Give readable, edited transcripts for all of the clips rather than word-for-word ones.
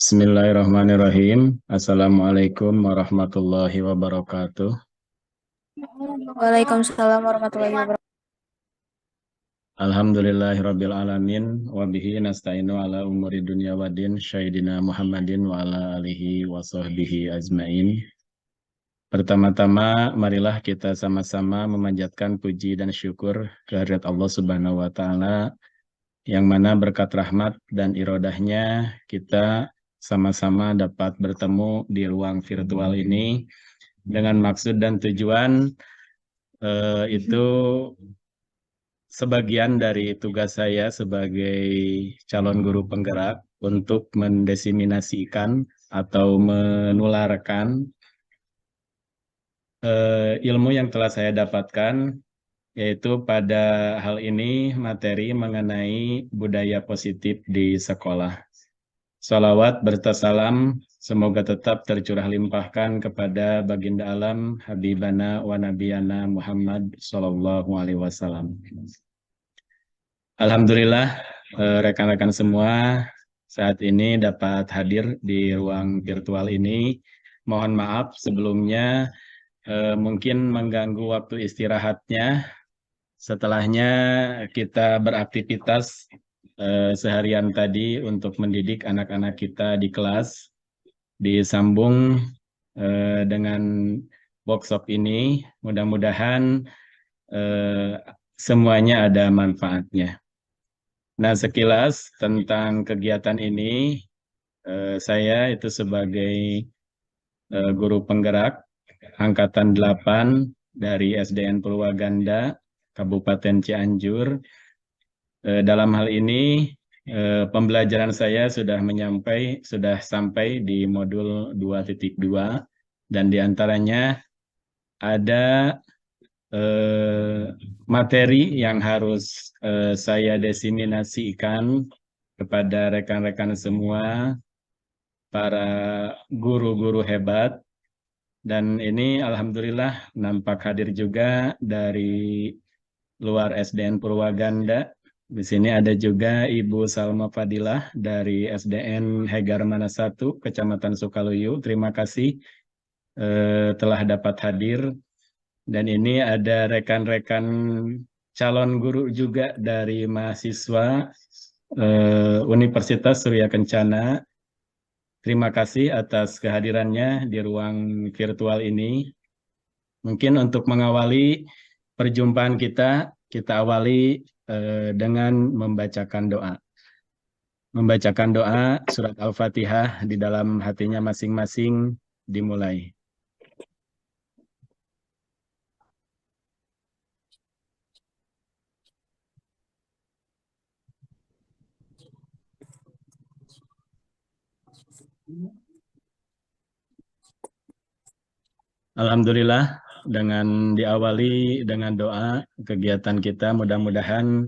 Bismillahirrahmanirrahim. Assalamualaikum warahmatullahi wabarakatuh. Waalaikumsalam warahmatullahi wabarakatuh. Alhamdulillahirabbil alamin wa bihi nasta'inu ala umuri dunya waddin syaidina Muhammadin wa ala alihi wa sahbihi ajmain. Pertama-tama marilah kita sama-sama memanjatkan puji dan syukur kehadirat Allah Subhanahu wa taala yang mana berkat rahmat dan irodahnya kita sama-sama dapat bertemu di ruang virtual ini dengan maksud dan tujuan itu sebagian dari tugas saya sebagai calon guru penggerak untuk mendesiminasikan atau menularkan ilmu yang telah saya dapatkan, yaitu pada hal ini materi mengenai budaya positif di sekolah. Salawat berta salam semoga tetap tercurah limpahkan kepada baginda alam Habibana wa Nabiyana Muhammad Sallallahu Alaihi Wasallam. Alhamdulillah rekan-rekan semua saat ini dapat hadir di ruang virtual ini. Mohon maaf sebelumnya mungkin mengganggu waktu istirahatnya. Setelahnya kita beraktivitas seharian tadi untuk mendidik anak-anak kita di kelas, disambung dengan workshop ini. Mudah-mudahan semuanya ada manfaatnya. Nah, sekilas tentang kegiatan ini, saya itu sebagai guru penggerak Angkatan 8 dari SDN Purwaganda, Kabupaten Cianjur. Dalam hal ini pembelajaran saya sudah sampai di modul 2.2 dan diantaranya ada materi yang harus saya desiminasikan kepada rekan-rekan semua, para guru-guru hebat, dan ini alhamdulillah nampak hadir juga dari luar SDN Purwaganda. Di sini ada juga Ibu Salma Fadilah dari SDN Hegarmana 1, Kecamatan Sukaluyu. Terima kasih telah dapat hadir. Dan ini ada rekan-rekan calon guru juga dari mahasiswa Universitas Surya Kencana. Terima kasih atas kehadirannya di ruang virtual ini. Mungkin untuk mengawali perjumpaan kita, kita awali dengan membacakan doa. Membacakan doa surat Al-Fatihah di dalam hatinya masing-masing dimulai. Alhamdulillah, dengan diawali dengan doa kegiatan kita mudah-mudahan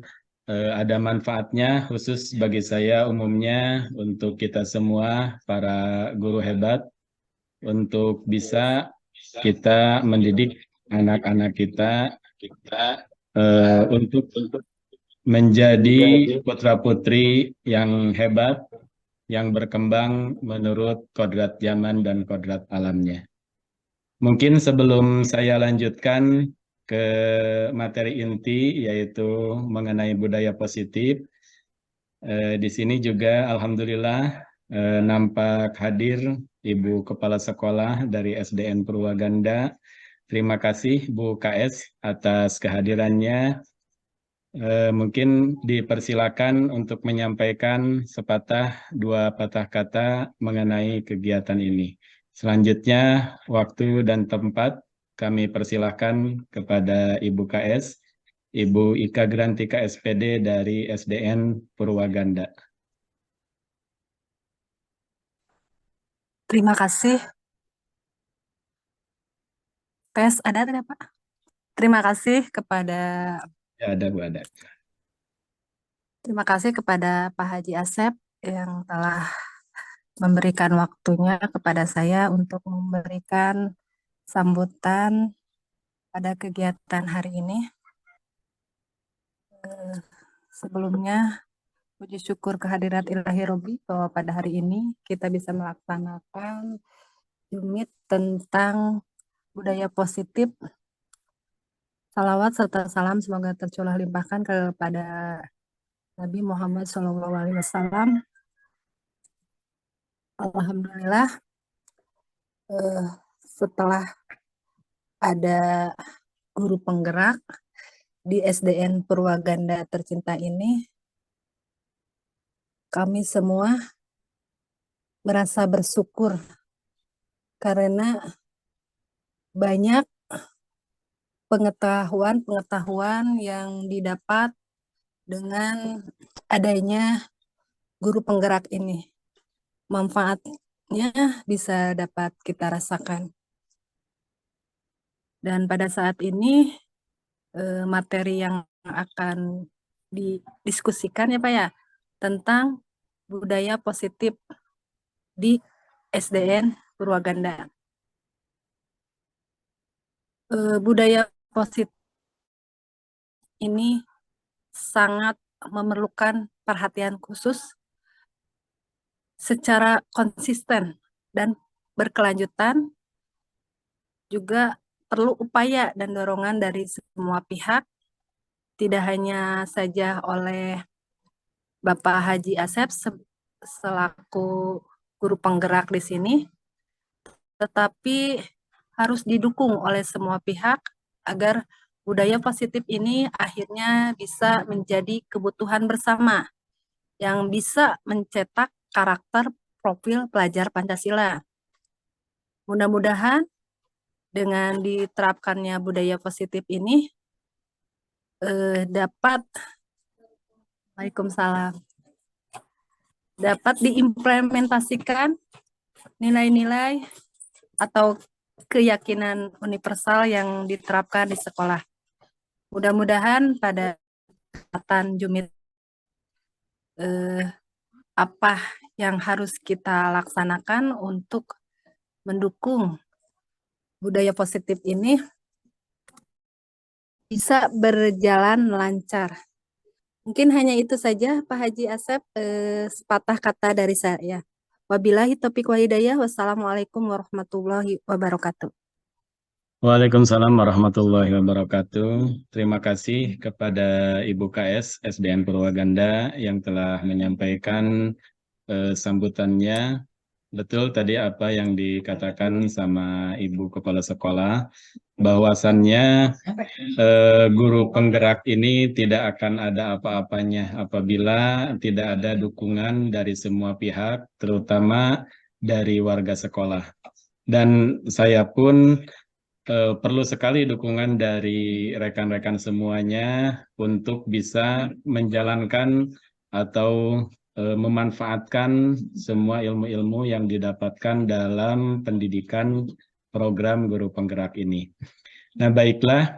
ada manfaatnya khusus bagi saya umumnya untuk kita semua para guru hebat untuk bisa kita mendidik anak-anak kita untuk menjadi putra-putri yang hebat yang berkembang menurut kodrat zaman dan kodrat alamnya. Mungkin sebelum saya lanjutkan ke materi inti yaitu mengenai budaya positif, di sini juga alhamdulillah nampak hadir Ibu Kepala Sekolah dari SDN Purwaganda. Terima kasih Bu KS atas kehadirannya. Mungkin dipersilakan untuk menyampaikan sepatah dua patah kata mengenai kegiatan ini. Selanjutnya, waktu dan tempat kami persilahkan kepada Ibu KS, Ibu Ika Grantika SPD dari SDN Purwaganda. Terima kasih. Tes ada tidak, Pak? Terima kasih kepada Ya, ada Bu, ada. terima kasih kepada Pak Haji Asep yang telah memberikan waktunya kepada saya untuk memberikan sambutan pada kegiatan hari ini. Sebelumnya Puji syukur kehadirat Ilahi Robi bahwa pada hari ini kita bisa melaksanakan unit tentang budaya positif. Salawat serta salam semoga tercurah limpahkan kepada Nabi Muhammad SAW. Alhamdulillah, setelah ada guru penggerak di SDN Purwaganda tercinta ini, kami semua merasa bersyukur karena banyak pengetahuan yang didapat dengan adanya guru penggerak ini. Manfaatnya bisa dapat kita rasakan. Dan pada saat ini materi yang akan didiskusikan ya Pak ya, tentang budaya positif di SDN Purwaganda. Budaya positif ini sangat memerlukan perhatian khusus secara konsisten dan berkelanjutan, juga perlu upaya dan dorongan dari semua pihak, tidak hanya saja oleh Bapak Haji Asep selaku guru penggerak di sini, tetapi harus didukung oleh semua pihak agar budaya positif ini akhirnya bisa menjadi kebutuhan bersama yang bisa mencetak karakter profil pelajar Pancasila. Mudah-mudahan dengan diterapkannya budaya positif ini dapat diimplementasikan nilai-nilai atau keyakinan universal yang diterapkan di sekolah. Mudah-mudahan pada kesempatan Jumit apa yang harus kita laksanakan untuk mendukung budaya positif ini bisa berjalan lancar. Mungkin hanya itu saja Pak Haji Asep, sepatah kata dari saya. Wabillahi taufiq wal hidayah. Wassalamualaikum warahmatullahi wabarakatuh. Waalaikumsalam warahmatullahi wabarakatuh. Terima kasih kepada Ibu KS SDN Purwaganda yang telah menyampaikan sambutannya. Betul tadi apa yang dikatakan sama Ibu Kepala Sekolah, bahwasannya guru penggerak ini tidak akan ada apa-apanya apabila tidak ada dukungan dari semua pihak, terutama dari warga sekolah. Dan saya pun perlu sekali dukungan dari rekan-rekan semuanya untuk bisa menjalankan atau memanfaatkan semua ilmu-ilmu yang didapatkan dalam pendidikan program guru penggerak ini. Nah, baiklah,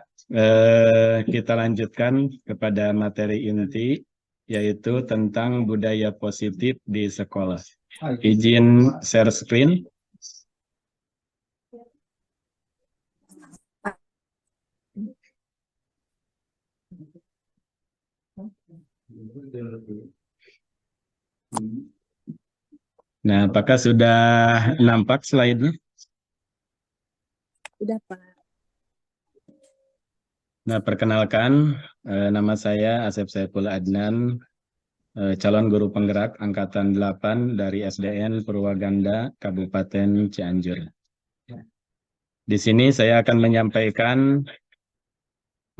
kita lanjutkan kepada materi inti, yaitu tentang budaya positif di sekolah. Izin share screen. Nah, apakah sudah nampak slide-nya? Sudah Pak. Nah, perkenalkan, nama saya Asep Saiful Adnan, calon guru penggerak Angkatan 8 dari SDN Purwaganda, Kabupaten Cianjur. Di sini saya akan menyampaikan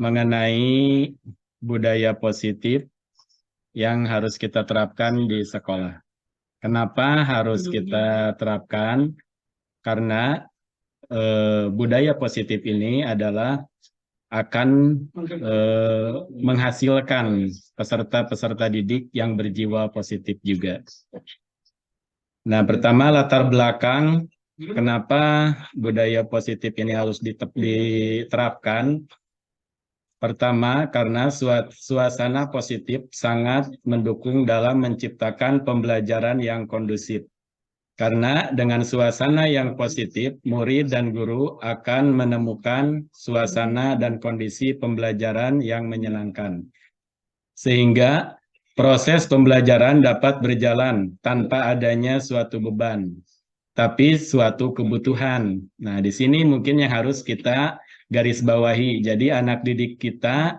mengenai budaya positif yang harus kita terapkan di sekolah. Kenapa harus kita terapkan? Karena budaya positif ini adalah akan menghasilkan peserta-peserta didik yang berjiwa positif juga. Nah, pertama latar belakang kenapa budaya positif ini harus diterapkan. Pertama, karena suasana positif sangat mendukung dalam menciptakan pembelajaran yang kondusif. Karena dengan suasana yang positif, murid dan guru akan menemukan suasana dan kondisi pembelajaran yang menyenangkan. Sehingga proses pembelajaran dapat berjalan tanpa adanya suatu beban, tapi suatu kebutuhan. Nah, di sini mungkin yang harus kita garis bawahi. Jadi anak didik kita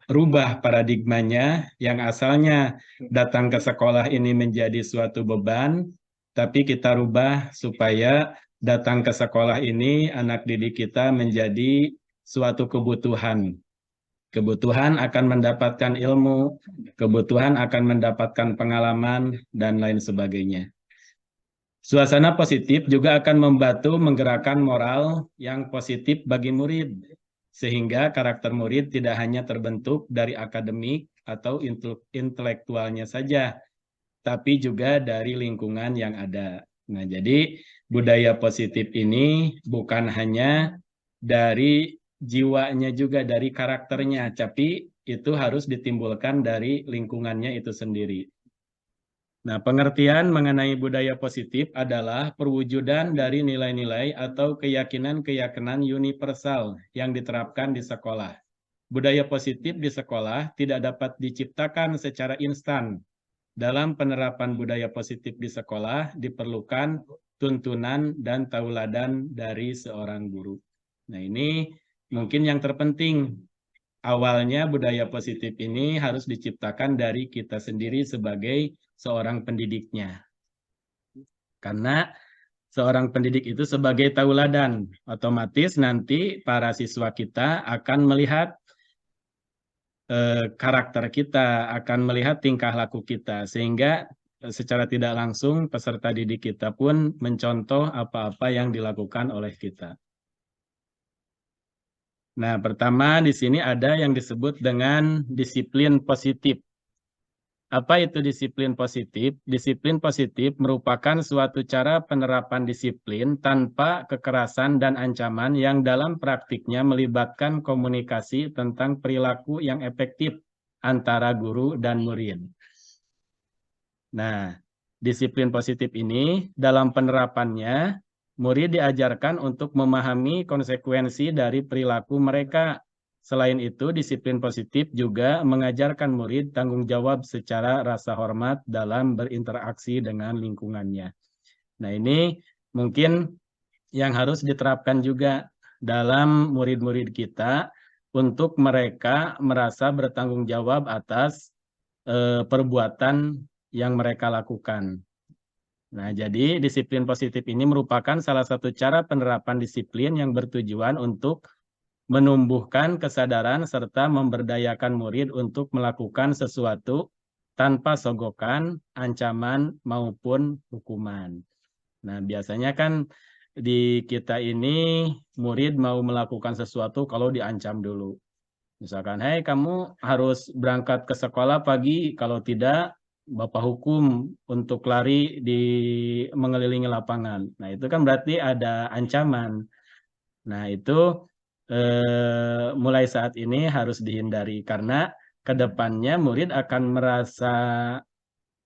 rubah paradigmanya yang asalnya datang ke sekolah ini menjadi suatu beban, tapi kita rubah supaya datang ke sekolah ini anak didik kita menjadi suatu kebutuhan. Kebutuhan akan mendapatkan ilmu, kebutuhan akan mendapatkan pengalaman, dan lain sebagainya. Suasana positif juga akan membantu menggerakkan moral yang positif bagi murid, sehingga karakter murid tidak hanya terbentuk dari akademik atau intelektualnya saja, tapi juga dari lingkungan yang ada. Nah, jadi budaya positif ini bukan hanya dari jiwanya juga, dari karakternya, tapi itu harus ditimbulkan dari lingkungannya itu sendiri. Nah, pengertian mengenai budaya positif adalah perwujudan dari nilai-nilai atau keyakinan-keyakinan universal yang diterapkan di sekolah. Budaya positif di sekolah tidak dapat diciptakan secara instan. Dalam penerapan budaya positif di sekolah diperlukan tuntunan dan tauladan dari seorang guru. Nah, ini mungkin yang terpenting. Awalnya budaya positif ini harus diciptakan dari kita sendiri sebagai seorang pendidiknya. Karena seorang pendidik itu sebagai tauladan, otomatis nanti para siswa kita akan melihat karakter kita, akan melihat tingkah laku kita, sehingga secara tidak langsung peserta didik kita pun mencontoh apa-apa yang dilakukan oleh kita. Nah, pertama di sini ada yang disebut dengan disiplin positif. Apa itu disiplin positif? Disiplin positif merupakan suatu cara penerapan disiplin tanpa kekerasan dan ancaman yang dalam praktiknya melibatkan komunikasi tentang perilaku yang efektif antara guru dan murid. Nah, disiplin positif ini dalam penerapannya, murid diajarkan untuk memahami konsekuensi dari perilaku mereka. Selain itu, disiplin positif juga mengajarkan murid tanggung jawab secara rasa hormat dalam berinteraksi dengan lingkungannya. Nah, ini mungkin yang harus diterapkan juga dalam murid-murid kita untuk mereka merasa bertanggung jawab atas perbuatan yang mereka lakukan. Nah, jadi disiplin positif ini merupakan salah satu cara penerapan disiplin yang bertujuan untuk menumbuhkan kesadaran serta memberdayakan murid untuk melakukan sesuatu tanpa sogokan, ancaman, maupun hukuman. Nah, biasanya kan di kita ini murid mau melakukan sesuatu kalau diancam dulu. Misalkan, hei kamu harus berangkat ke sekolah pagi, kalau tidak Bapak hukum untuk lari di mengelilingi lapangan. Nah, itu kan berarti ada ancaman. Nah, itu mulai saat ini harus dihindari karena ke depannya murid akan merasa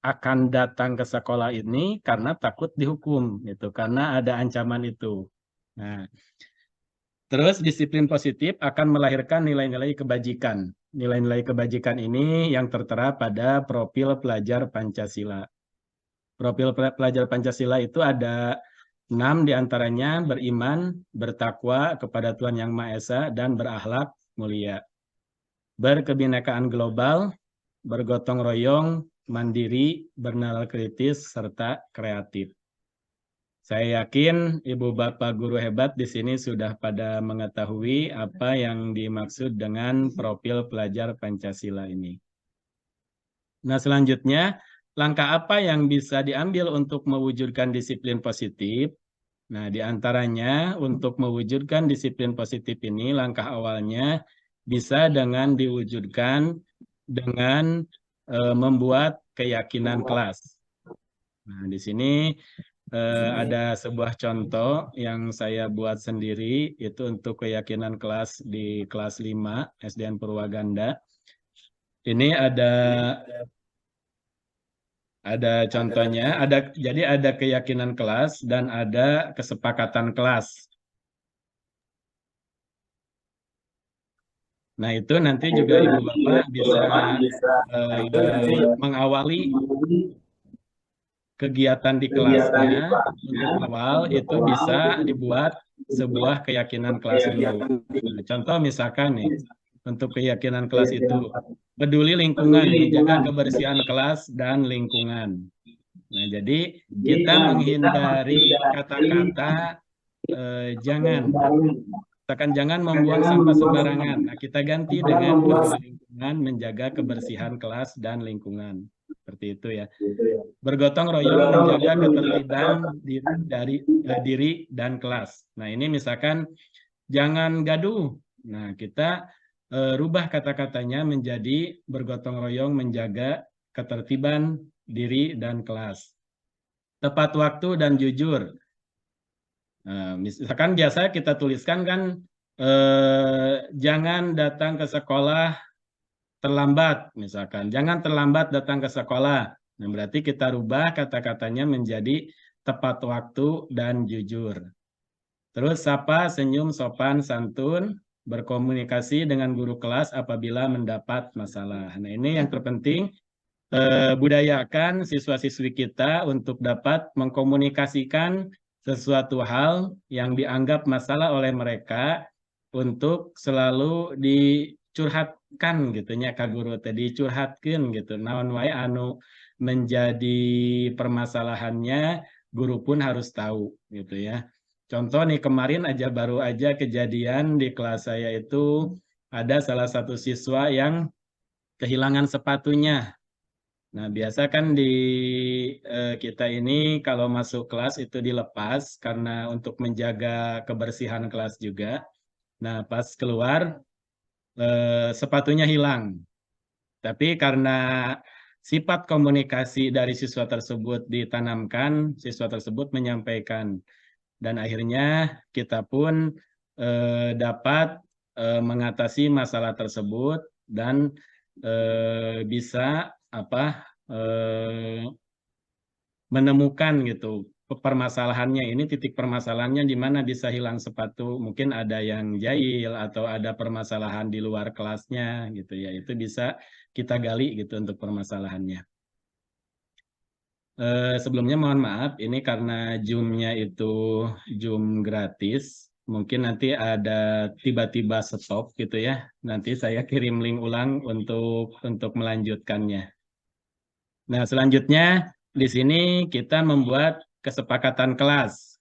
akan datang ke sekolah ini karena takut dihukum, gitu, karena ada ancaman itu. Nah, terus disiplin positif akan melahirkan nilai-nilai kebajikan. Nilai-nilai kebajikan ini yang tertera pada profil pelajar Pancasila. Profil pelajar Pancasila itu ada 6 diantaranya: beriman, bertakwa kepada Tuhan Yang Maha Esa, dan berakhlak mulia. Berkebinekaan global, bergotong royong, mandiri, bernalar kritis, serta kreatif. Saya yakin Ibu Bapak guru hebat di sini sudah pada mengetahui apa yang dimaksud dengan profil pelajar Pancasila ini. Nah, selanjutnya, langkah apa yang bisa diambil untuk mewujudkan disiplin positif? Nah, di antaranya untuk mewujudkan disiplin positif ini, langkah awalnya bisa dengan diwujudkan dengan membuat keyakinan kelas. Nah, di sini ada sebuah contoh yang saya buat sendiri, itu untuk keyakinan kelas di kelas 5 SDN Purwaganda. Ini ada contohnya, jadi ada keyakinan kelas dan ada kesepakatan kelas. Nah, itu nanti juga Ibu Bapak bisa mengawali kegiatan di kelasnya. Untuk awal itu bisa dibuat sebuah keyakinan kelas dulu. Nah, contoh misalkan nih, untuk keyakinan kelas itu, peduli lingkungan, menjaga kebersihan kelas dan lingkungan. Nah, jadi kita menghindari kata-kata jangan. Katakan jangan membuang sampah sembarangan. Nah, kita ganti dengan peduli lingkungan, menjaga kebersihan kelas dan lingkungan. Seperti itu ya. Bergotong royong menjaga ketertiban diri dan kelas. Nah, ini misalkan jangan gaduh. Nah, kita rubah kata-katanya menjadi bergotong royong menjaga ketertiban diri dan kelas. Tepat waktu dan jujur. Nah, misalkan biasa kita tuliskan kan jangan datang ke sekolah terlambat, misalkan. Jangan terlambat datang ke sekolah. Nah, berarti kita rubah kata-katanya menjadi tepat waktu dan jujur. Terus sapa, senyum, sopan, santun, berkomunikasi dengan guru kelas apabila mendapat masalah. Nah, ini yang terpenting, budayakan siswa-siswi kita untuk dapat mengkomunikasikan sesuatu hal yang dianggap masalah oleh mereka untuk selalu dicurhatkan gitu nya Kak Guru tadi curhatkan gitu. Naon wae anu menjadi permasalahannya guru pun harus tahu gitu ya. Contoh nih kemarin baru aja kejadian di kelas saya itu ada salah satu siswa yang kehilangan sepatunya. Nah, biasa kan di kita ini kalau masuk kelas itu dilepas karena untuk menjaga kebersihan kelas juga. Nah, pas keluar sepatunya hilang. Tapi karena sifat komunikasi dari siswa tersebut ditanamkan, siswa tersebut menyampaikan. Dan akhirnya kita pun dapat mengatasi masalah tersebut dan bisa apa menemukan gitu permasalahannya ini titik permasalahannya di mana bisa hilang sepatu mungkin ada yang jahil atau ada permasalahan di luar kelasnya gitu ya itu bisa kita gali gitu untuk permasalahannya. Sebelumnya mohon maaf ini karena Zoom-nya itu Zoom gratis mungkin nanti ada tiba-tiba stop gitu ya nanti saya kirim link ulang untuk melanjutkannya. Nah, selanjutnya di sini kita membuat kesepakatan kelas.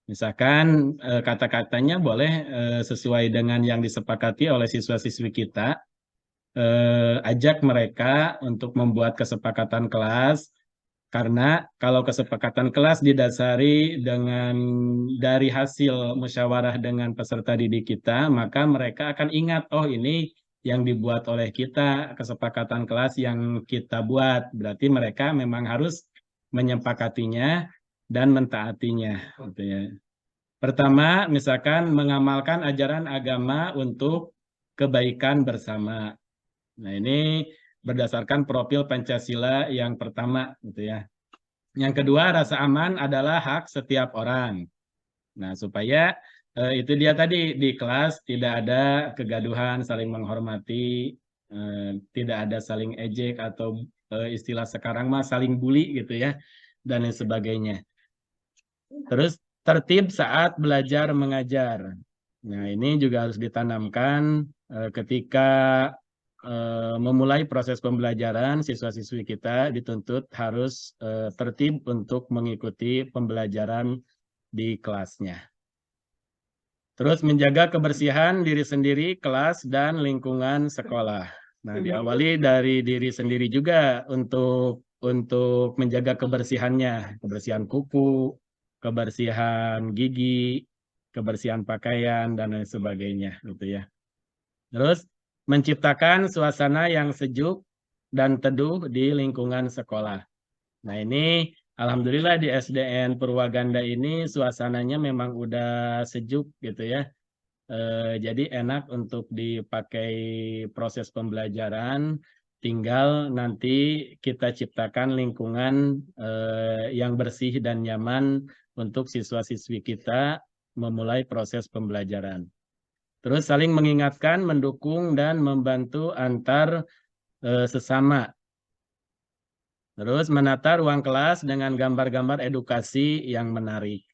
Misalkan kata-katanya boleh sesuai dengan yang disepakati oleh siswa-siswi kita. Ajak mereka untuk membuat kesepakatan kelas karena kalau kesepakatan kelas didasari dari hasil musyawarah dengan peserta didik kita, maka mereka akan ingat, oh ini yang dibuat oleh kita, kesepakatan kelas yang kita buat. Berarti mereka memang harus menyepakatinya dan mentaatinya. Gitu ya. Pertama, misalkan mengamalkan ajaran agama untuk kebaikan bersama. Nah, ini berdasarkan profil Pancasila yang pertama gitu ya. Yang kedua, rasa aman adalah hak setiap orang. Nah, supaya itu dia tadi di kelas tidak ada kegaduhan, saling menghormati, tidak ada saling ejek atau istilah sekarang mah saling bully gitu ya dan lain sebagainya. Terus tertib saat belajar mengajar. Nah, ini juga harus ditanamkan ketika memulai proses pembelajaran, siswa-siswi kita dituntut harus tertib untuk mengikuti pembelajaran di kelasnya. Terus menjaga kebersihan diri sendiri, kelas, dan lingkungan sekolah. Nah, diawali dari diri sendiri juga untuk menjaga kebersihannya, kebersihan kuku, kebersihan gigi, kebersihan pakaian, dan lain sebagainya, gitu ya. Terus menciptakan suasana yang sejuk dan teduh di lingkungan sekolah. Nah, ini alhamdulillah di SDN Purwaganda ini suasananya memang udah sejuk gitu ya. Jadi enak untuk dipakai proses pembelajaran. Tinggal nanti kita ciptakan lingkungan yang bersih dan nyaman untuk siswa-siswi kita memulai proses pembelajaran. Terus saling mengingatkan, mendukung, dan membantu antar sesama. Terus menata ruang kelas dengan gambar-gambar edukasi yang menarik.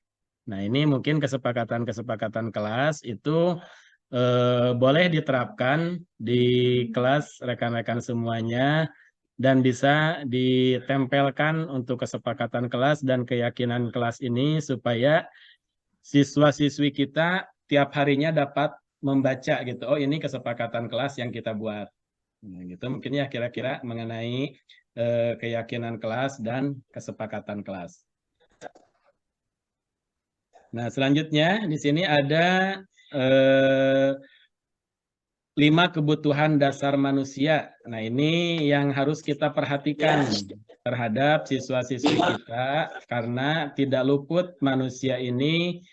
Nah, ini mungkin kesepakatan-kesepakatan kelas itu boleh diterapkan di kelas rekan-rekan semuanya dan bisa ditempelkan untuk kesepakatan kelas dan keyakinan kelas ini supaya siswa-siswi kita tiap harinya dapat membaca gitu. Oh, ini kesepakatan kelas yang kita buat. Nah, gitu mungkin ya kira-kira mengenai keyakinan kelas dan kesepakatan kelas. Nah, selanjutnya di sini ada 5 kebutuhan dasar manusia. Nah, ini yang harus kita perhatikan terhadap siswa-siswi kita karena tidak luput manusia ini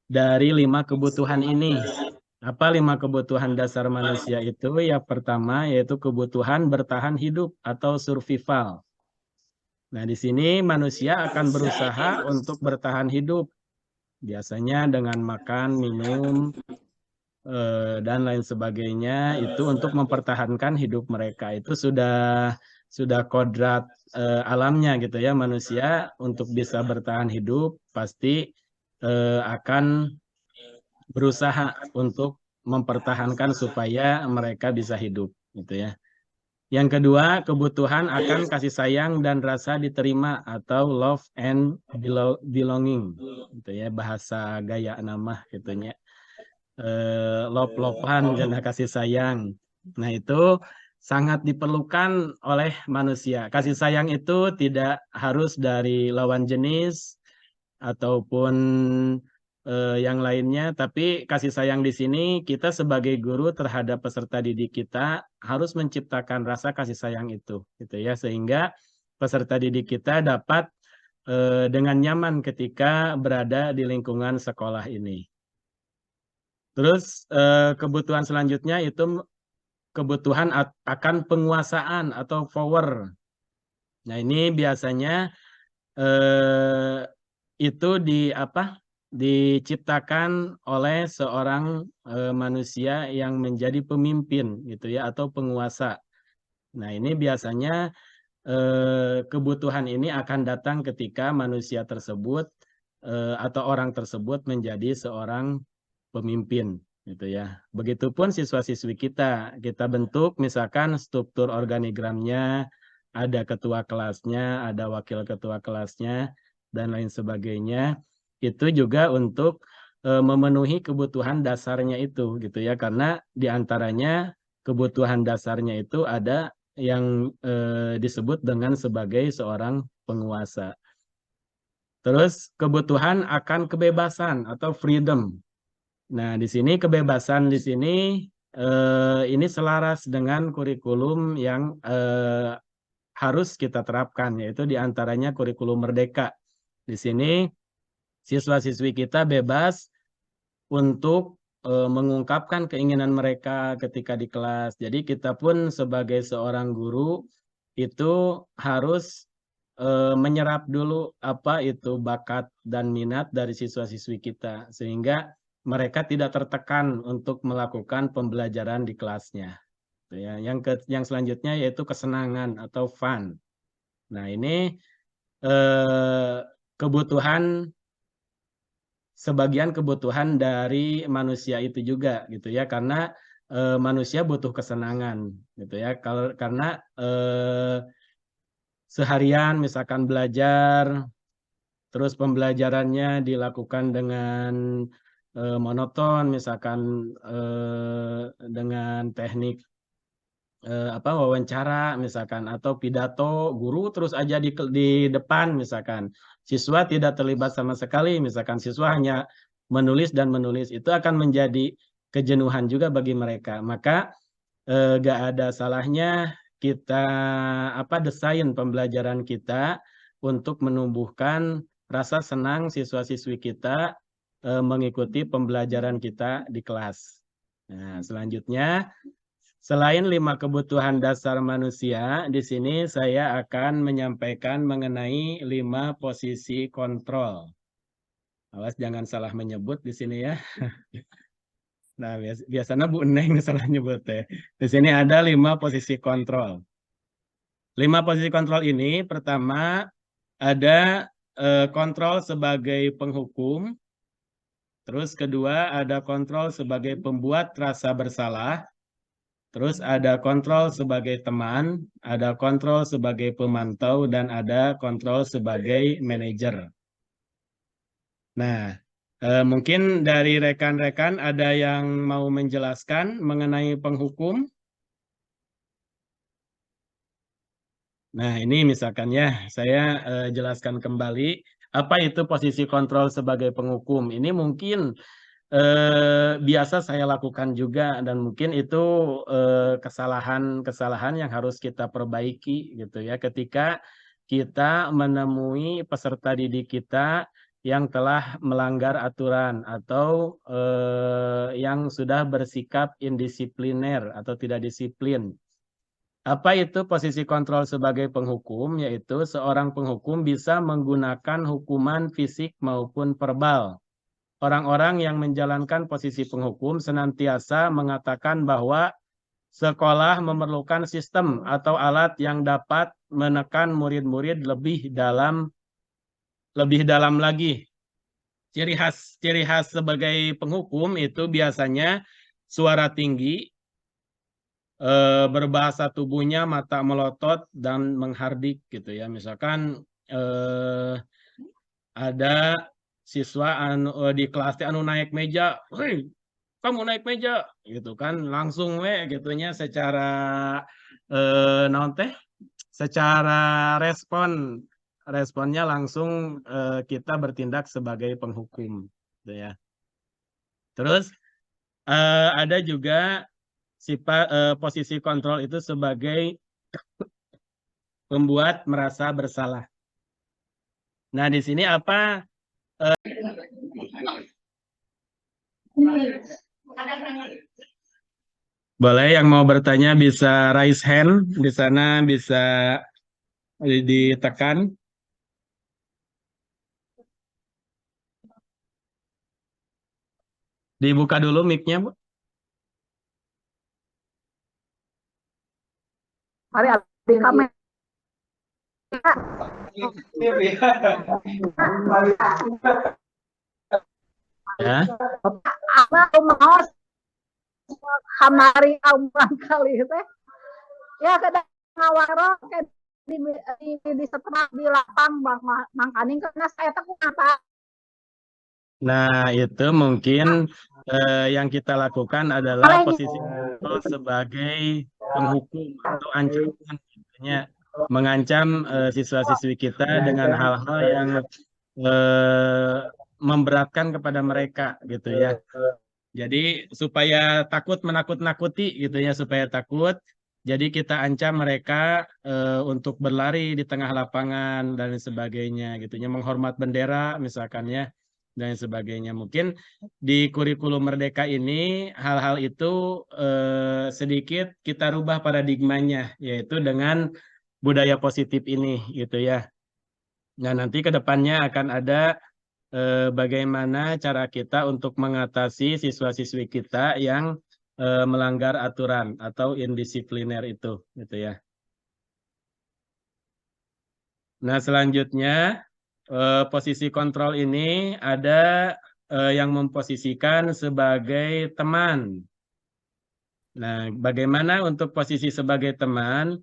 dari 5 kebutuhan ini. Apa 5 kebutuhan dasar manusia itu? Yang pertama yaitu kebutuhan bertahan hidup atau survival. Nah, di sini manusia akan berusaha untuk bertahan hidup. Biasanya dengan makan, minum, dan lain sebagainya itu untuk mempertahankan hidup mereka. Itu sudah kodrat alamnya gitu ya. Manusia untuk bisa bertahan hidup pasti akan berusaha untuk mempertahankan supaya mereka bisa hidup gitu ya. Yang kedua, kebutuhan akan kasih sayang dan rasa diterima atau love and belonging gitu ya, bahasa gaya nama gitunya. Love-lovean dan kasih sayang. Nah, itu sangat diperlukan oleh manusia. Kasih sayang itu tidak harus dari lawan jenis ataupun yang lainnya, tapi kasih sayang di sini kita sebagai guru terhadap peserta didik kita harus menciptakan rasa kasih sayang itu, gitu ya, sehingga peserta didik kita dapat dengan nyaman ketika berada di lingkungan sekolah ini. Terus kebutuhan selanjutnya itu kebutuhan akan penguasaan atau power. Nah, ini biasanya itu diciptakan oleh seorang manusia yang menjadi pemimpin gitu ya atau penguasa. Nah, ini biasanya kebutuhan ini akan datang ketika manusia tersebut atau orang tersebut menjadi seorang pemimpin gitu ya. Begitupun siswa-siswi kita bentuk misalkan struktur organigramnya, ada ketua kelasnya, ada wakil ketua kelasnya dan lain sebagainya. Itu juga untuk memenuhi kebutuhan dasarnya itu gitu ya, karena diantaranya kebutuhan dasarnya itu ada yang disebut dengan sebagai seorang penguasa. Terus kebutuhan akan kebebasan atau freedom. Nah, di sini kebebasan di sini ini selaras dengan kurikulum yang harus kita terapkan, yaitu diantaranya kurikulum merdeka. Di sini siswa-siswi kita bebas untuk mengungkapkan keinginan mereka ketika di kelas. Jadi kita pun sebagai seorang guru itu harus menyerap dulu apa itu bakat dan minat dari siswa-siswi kita sehingga mereka tidak tertekan untuk melakukan pembelajaran di kelasnya. Ya, yang selanjutnya yaitu kesenangan atau fun. Nah, ini kebutuhan sebagian kebutuhan dari manusia itu juga gitu ya, karena manusia butuh kesenangan gitu ya. Karena seharian misalkan belajar terus pembelajarannya dilakukan dengan monoton, misalkan dengan teknik wawancara misalkan atau pidato guru terus aja di depan misalkan siswa tidak terlibat sama sekali, misalkan siswa hanya menulis dan menulis, itu akan menjadi kejenuhan juga bagi mereka. Maka gak ada salahnya kita desain pembelajaran kita untuk menumbuhkan rasa senang siswa-siswi kita mengikuti pembelajaran kita di kelas. Nah, selanjutnya selain 5 kebutuhan dasar manusia, di sini saya akan menyampaikan mengenai 5 posisi kontrol. Awas jangan salah menyebut di sini ya. Nah, biasanya Bu Neng salah nyebut ya. Di sini ada 5 posisi kontrol. 5 posisi kontrol ini pertama ada kontrol sebagai penghukum, terus kedua ada kontrol sebagai pembuat rasa bersalah, terus ada kontrol sebagai teman, ada kontrol sebagai pemantau, dan ada kontrol sebagai manajer. Nah, mungkin dari rekan-rekan ada yang mau menjelaskan mengenai penghukum. Nah, ini misalkan ya, saya jelaskan kembali apa itu posisi kontrol sebagai penghukum. Ini mungkin biasa saya lakukan juga dan mungkin itu kesalahan-kesalahan yang harus kita perbaiki gitu ya ketika kita menemui peserta didik kita yang telah melanggar aturan atau yang sudah bersikap indisipliner atau tidak disiplin. Apa itu posisi kontrol sebagai penghukum? Yaitu seorang penghukum bisa menggunakan hukuman fisik maupun verbal. Orang-orang yang menjalankan posisi penghukum senantiasa mengatakan bahwa sekolah memerlukan sistem atau alat yang dapat menekan murid-murid lebih dalam lagi. Ciri khas sebagai penghukum itu biasanya suara tinggi, berbahasa tubuhnya mata melotot dan menghardik gitu ya. Misalkan ada siswa di kelas anu naik meja, "Hei, kamu naik meja," gitu kan, langsung gitunya secara naon teh, secara responnya langsung kita bertindak sebagai penghukum gitu ya. Terus ada juga sifat posisi kontrol itu sebagai pembuat merasa bersalah. Nah, di sini apa boleh yang mau bertanya bisa raise hand di sana, bisa ditekan. Dibuka dulu mic-nya, Bu. Mari di kamera. Ya. Aku mau kamari umrah kali teh. Ya kadang ngawaro di setelah di lapang bang mangkaning karena saya tuh apa. Nah, itu mungkin yang kita lakukan adalah posisi kontrol sebagai penghukum atau ancaman, mengancam siswa-siswi kita dengan hal-hal yang memberatkan kepada mereka gitu ya. Jadi supaya takut menakut-nakuti gitu ya, supaya takut. Jadi kita ancam mereka untuk berlari di tengah lapangan dan sebagainya gitu ya, menghormat bendera misalkan ya dan sebagainya. Mungkin di kurikulum Merdeka ini hal-hal itu sedikit kita rubah paradigmanya, yaitu dengan budaya positif ini gitu ya. Nah, nanti ke depannya akan ada bagaimana cara kita untuk mengatasi siswa-siswi kita yang melanggar aturan atau indisipliner itu gitu ya. Nah, selanjutnya posisi kontrol ini ada yang memposisikan sebagai teman. Nah, bagaimana untuk posisi sebagai teman?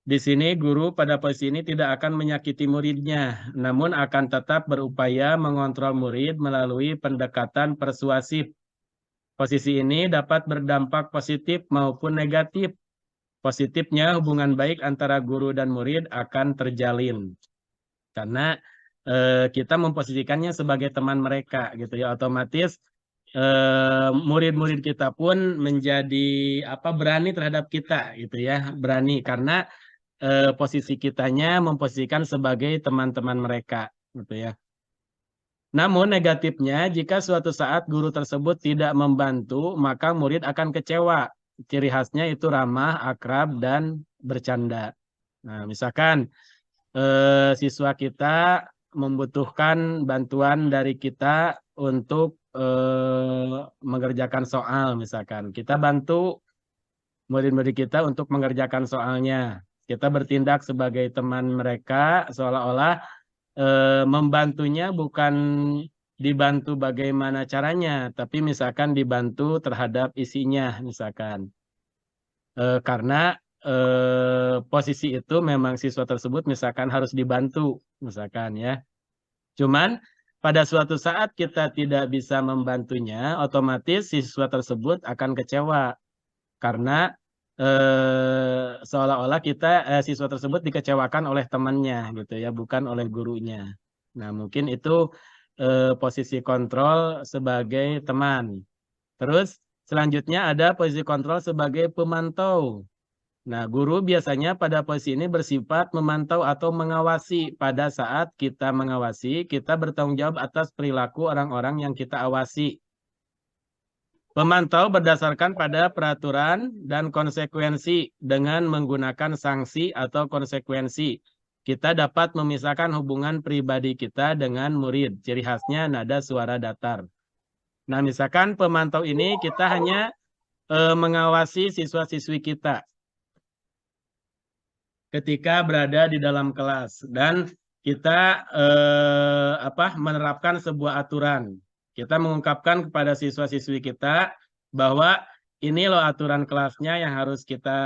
Di sini guru pada posisi ini tidak akan menyakiti muridnya, namun akan tetap berupaya mengontrol murid melalui pendekatan persuasif. Posisi ini dapat berdampak positif maupun negatif. Positifnya hubungan baik antara guru dan murid akan terjalin. Karena kita memposisikannya sebagai teman mereka gitu ya, otomatis murid-murid kita pun menjadi berani terhadap kita gitu ya, berani karena posisi kitanya memposisikan sebagai teman-teman mereka gitu ya. Namun negatifnya jika suatu saat guru tersebut tidak membantu, maka murid akan kecewa. Ciri khasnya itu ramah, akrab, dan bercanda. Nah, misalkan siswa kita membutuhkan bantuan dari kita untuk mengerjakan soal misalkan. Kita bantu murid-murid kita untuk mengerjakan soalnya. Kita bertindak sebagai teman mereka seolah-olah membantunya bukan dibantu bagaimana caranya, tapi misalkan dibantu terhadap isinya misalkan. Karena posisi itu memang siswa tersebut misalkan harus dibantu misalkan ya. Cuman pada suatu saat kita tidak bisa membantunya, otomatis siswa tersebut akan kecewa karena seolah-olah siswa tersebut dikecewakan oleh temannya gitu ya, bukan oleh gurunya. Nah, mungkin itu posisi kontrol sebagai teman. Terus selanjutnya ada posisi kontrol sebagai pemantau. Nah, guru biasanya pada posisi ini bersifat memantau atau mengawasi. Pada saat kita mengawasi, kita bertanggung jawab atas perilaku orang-orang yang kita awasi. Memantau berdasarkan pada peraturan dan konsekuensi dengan menggunakan sanksi atau konsekuensi. Kita dapat memisahkan hubungan pribadi kita dengan murid. Ciri khasnya nada suara datar. Nah, misalkan pemantau ini kita hanya mengawasi siswa-siswi kita ketika berada di dalam kelas dan kita menerapkan sebuah aturan. Kita mengungkapkan kepada siswa-siswi kita bahwa ini loh aturan kelasnya yang harus kita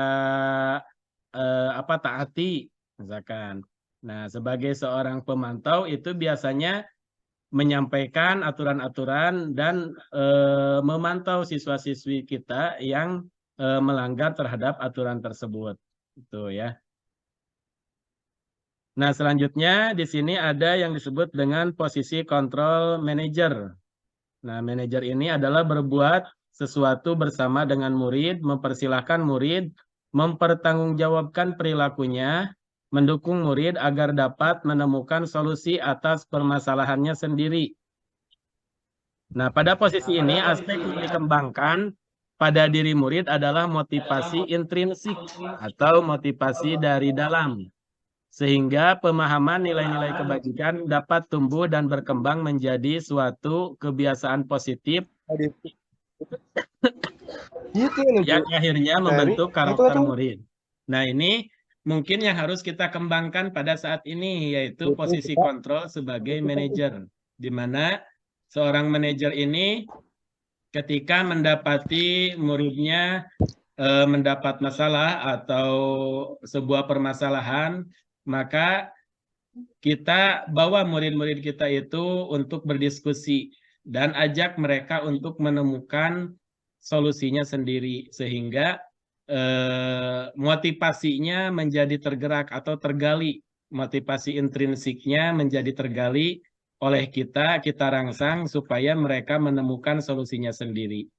taati misalkan. Nah, sebagai seorang pemantau itu biasanya menyampaikan aturan-aturan dan memantau siswa-siswi kita yang melanggar terhadap aturan tersebut. Itu ya. Nah, selanjutnya di sini ada yang disebut dengan posisi control manager. Nah, manajer ini adalah berbuat sesuatu bersama dengan murid, mempersilahkan murid, mempertanggungjawabkan perilakunya, mendukung murid agar dapat menemukan solusi atas permasalahannya sendiri. Nah, pada posisi ini aspek yang dikembangkan pada diri murid adalah motivasi intrinsik atau motivasi dari dalam. Sehingga pemahaman nilai-nilai kebajikan dapat tumbuh dan berkembang menjadi suatu kebiasaan positif yang akhirnya membentuk karakter murid. Nah, ini mungkin yang harus kita kembangkan pada saat ini, yaitu posisi kontrol sebagai manajer, di mana seorang manajer ini ketika mendapati muridnya mendapat masalah atau sebuah permasalahan, maka kita bawa murid-murid kita itu untuk berdiskusi dan ajak mereka untuk menemukan solusinya sendiri sehingga motivasinya menjadi tergerak atau tergali, motivasi intrinsiknya menjadi tergali oleh kita rangsang supaya mereka menemukan solusinya sendiri.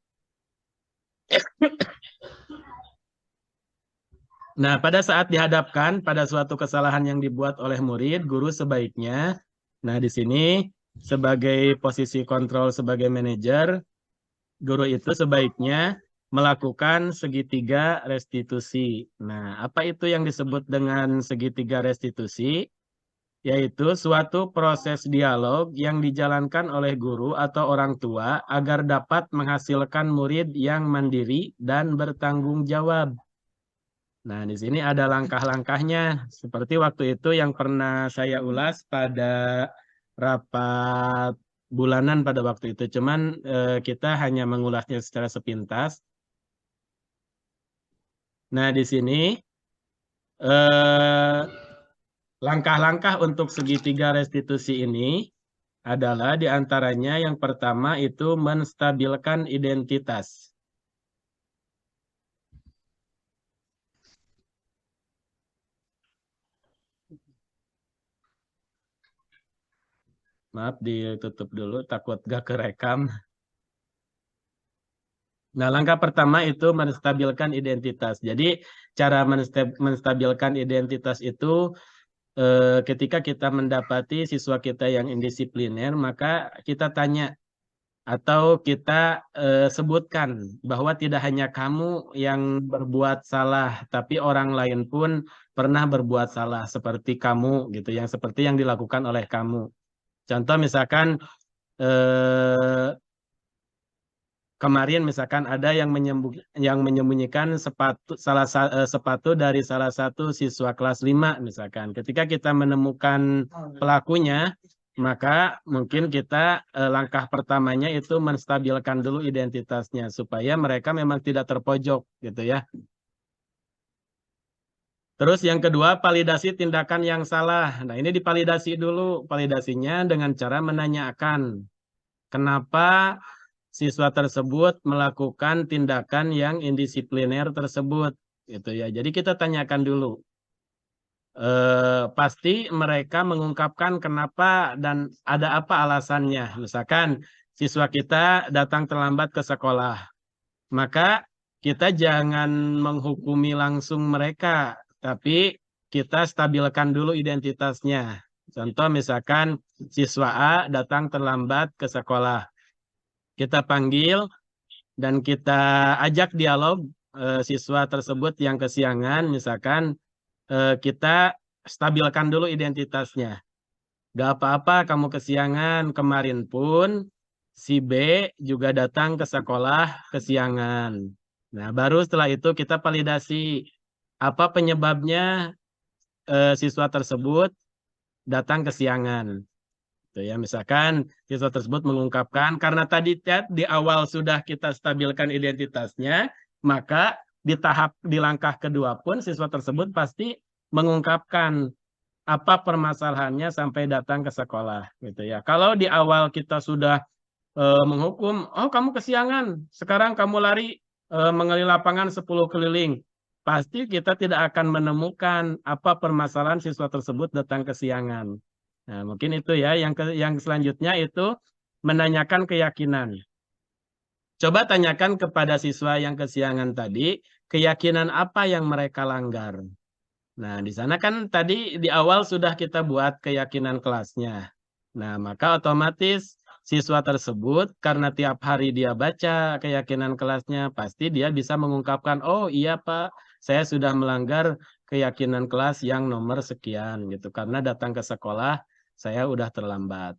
Nah, pada saat dihadapkan pada suatu kesalahan yang dibuat oleh murid, guru sebaiknya, nah di sini sebagai posisi kontrol sebagai manajer, guru itu sebaiknya melakukan segitiga restitusi. Nah, apa itu yang disebut dengan segitiga restitusi? Yaitu suatu proses dialog yang dijalankan oleh guru atau orang tua agar dapat menghasilkan murid yang mandiri dan bertanggung jawab. Nah, di sini ada langkah-langkahnya. Seperti waktu itu yang pernah saya ulas pada rapat bulanan pada waktu itu. Cuman kita hanya mengulasnya secara sepintas. Nah, di sini langkah-langkah untuk segitiga restitusi ini adalah diantaranya yang pertama itu menstabilkan identitas. Maaf, ditutup dulu, takut gak kerekam. Nah, langkah pertama itu menstabilkan identitas. Jadi, cara menstabilkan identitas itu ketika kita mendapati siswa kita yang indisipliner, maka kita tanya atau kita sebutkan bahwa tidak hanya kamu yang berbuat salah, tapi orang lain pun pernah berbuat salah seperti kamu, gitu, yang seperti yang dilakukan oleh kamu. Contoh misalkan kemarin misalkan ada yang menyembunyikan sepatu dari salah satu siswa kelas 5 misalkan. Ketika kita menemukan pelakunya, maka mungkin kita langkah pertamanya itu menstabilkan dulu identitasnya supaya mereka memang tidak terpojok gitu ya. Terus yang kedua, validasi tindakan yang salah. Nah, ini divalidasi dulu. Validasinya dengan cara menanyakan kenapa siswa tersebut melakukan tindakan yang indisipliner tersebut gitu ya. Jadi kita tanyakan dulu. Pasti mereka mengungkapkan kenapa dan ada apa alasannya. Misalkan siswa kita datang terlambat ke sekolah, maka kita jangan menghukumi langsung mereka, tapi kita stabilkan dulu identitasnya. Contoh misalkan siswa A datang terlambat ke sekolah. Kita panggil dan kita ajak dialog siswa tersebut yang kesiangan, misalkan kita stabilkan dulu identitasnya. Gak apa-apa kamu kesiangan, kemarin pun si B juga datang ke sekolah kesiangan. Nah, baru setelah itu kita validasi apa penyebabnya siswa tersebut datang kesiangan. Tuh ya, misalkan siswa tersebut mengungkapkan karena tadi di awal sudah kita stabilkan identitasnya, maka di langkah kedua pun siswa tersebut pasti mengungkapkan apa permasalahannya sampai datang ke sekolah gitu ya. Kalau di awal kita sudah menghukum, oh kamu kesiangan, sekarang kamu lari mengelilingi lapangan 10 keliling. Pasti kita tidak akan menemukan apa permasalahan siswa tersebut datang kesiangan. Nah, mungkin itu ya. Yang selanjutnya itu menanyakan keyakinan. Coba tanyakan kepada siswa yang kesiangan tadi, keyakinan apa yang mereka langgar. Nah, di sana kan tadi di awal sudah kita buat keyakinan kelasnya. Nah, maka otomatis siswa tersebut karena tiap hari dia baca keyakinan kelasnya, pasti dia bisa mengungkapkan, oh iya Pak, saya sudah melanggar keyakinan kelas yang nomor sekian gitu. Karena datang ke sekolah, saya udah terlambat.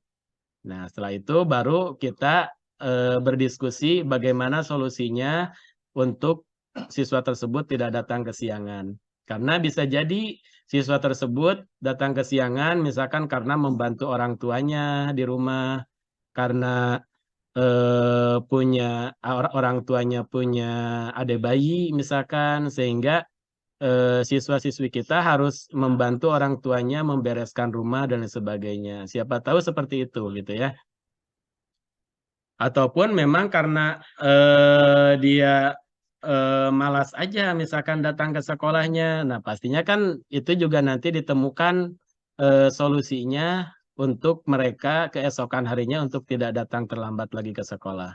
Nah, setelah itu baru kita berdiskusi bagaimana solusinya untuk siswa tersebut tidak datang kesiangan. Karena bisa jadi siswa tersebut datang kesiangan misalkan karena membantu orang tuanya di rumah, karena orang tuanya punya adik bayi misalkan, sehingga siswa-siswi kita harus membantu orang tuanya membereskan rumah dan sebagainya. Siapa tahu seperti itu gitu ya. Ataupun memang karena dia malas aja misalkan datang ke sekolahnya. Nah, pastinya kan itu juga nanti ditemukan solusinya untuk mereka keesokan harinya untuk tidak datang terlambat lagi ke sekolah.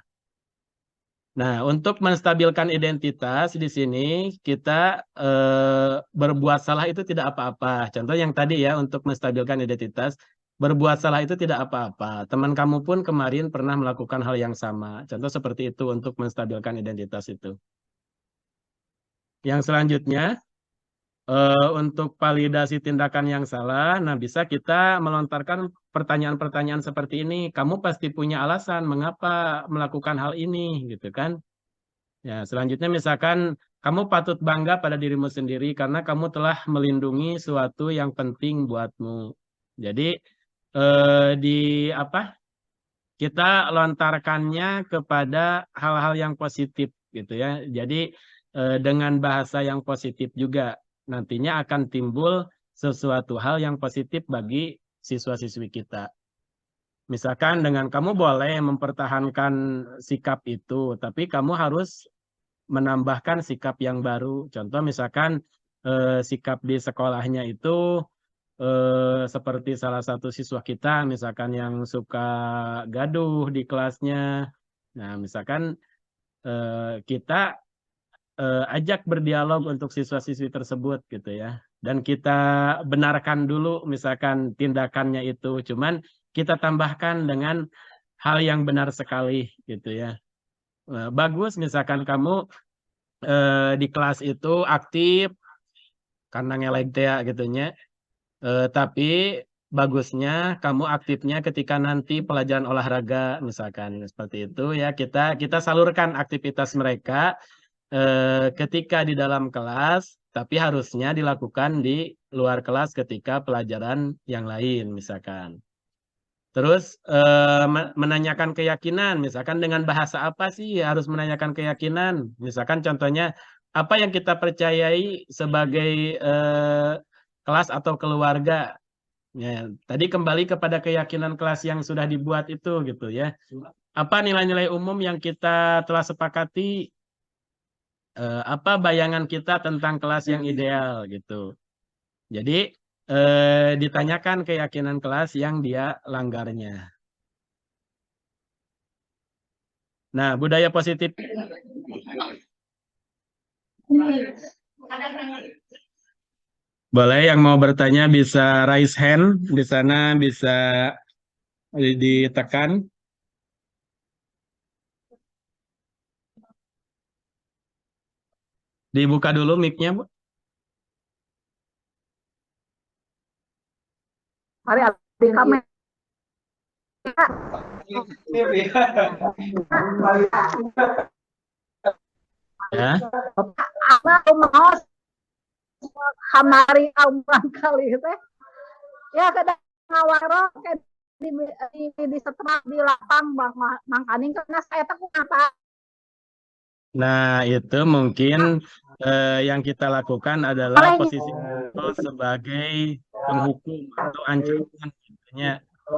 Nah, untuk menstabilkan identitas di sini kita berbuat salah itu tidak apa-apa. Contoh yang tadi ya, untuk menstabilkan identitas, berbuat salah itu tidak apa-apa. Teman kamu pun kemarin pernah melakukan hal yang sama. Contoh seperti itu untuk menstabilkan identitas itu. Yang selanjutnya, untuk validasi tindakan yang salah, nah bisa kita melontarkan pertanyaan-pertanyaan seperti ini. Kamu pasti punya alasan mengapa melakukan hal ini, gitu kan? Ya, selanjutnya misalkan kamu patut bangga pada dirimu sendiri karena kamu telah melindungi suatu yang penting buatmu. Jadi kita lontarkannya kepada hal-hal yang positif gitu ya. Jadi dengan bahasa yang positif juga nantinya akan timbul sesuatu hal yang positif bagi siswa-siswi kita. Misalkan dengan kamu boleh mempertahankan sikap itu, tapi kamu harus menambahkan sikap yang baru. Contoh misalkan sikap di sekolahnya itu seperti salah satu siswa kita misalkan yang suka gaduh di kelasnya. Nah, misalkan kita ajak berdialog untuk siswa-siswi tersebut gitu ya. Dan kita benarkan dulu misalkan tindakannya itu. Cuman kita tambahkan dengan hal yang benar sekali gitu ya. Bagus misalkan kamu di kelas itu aktif karena ngelek teh gitu nya. Tapi bagusnya kamu aktifnya ketika nanti pelajaran olahraga misalkan seperti itu ya, kita salurkan aktivitas mereka ketika di dalam kelas, tapi harusnya dilakukan di luar kelas ketika pelajaran yang lain misalkan. Terus menanyakan keyakinan, misalkan dengan bahasa apa sih harus menanyakan keyakinan? Misalkan contohnya apa yang kita percayai sebagai kelas atau keluarga. Ya, tadi kembali kepada keyakinan kelas yang sudah dibuat itu gitu ya. Apa nilai-nilai umum yang kita telah sepakati? Apa bayangan kita tentang kelas yang ideal gitu. Jadi ditanyakan keyakinan kelas yang dia langgarnya. Nah, budaya positif. Boleh yang mau bertanya bisa raise hand di sana, bisa ditekan. Dibuka dulu mic-nya, Bu. Mari di kamera. Ya. Aku mau kamari umuran kali teh. Ya kadang ngawaro kayak di setelah di lapang bang mangkaning karena saya tuh apa. Nah, itu mungkin yang kita lakukan adalah posisi itu sebagai penghukum atau ancaman,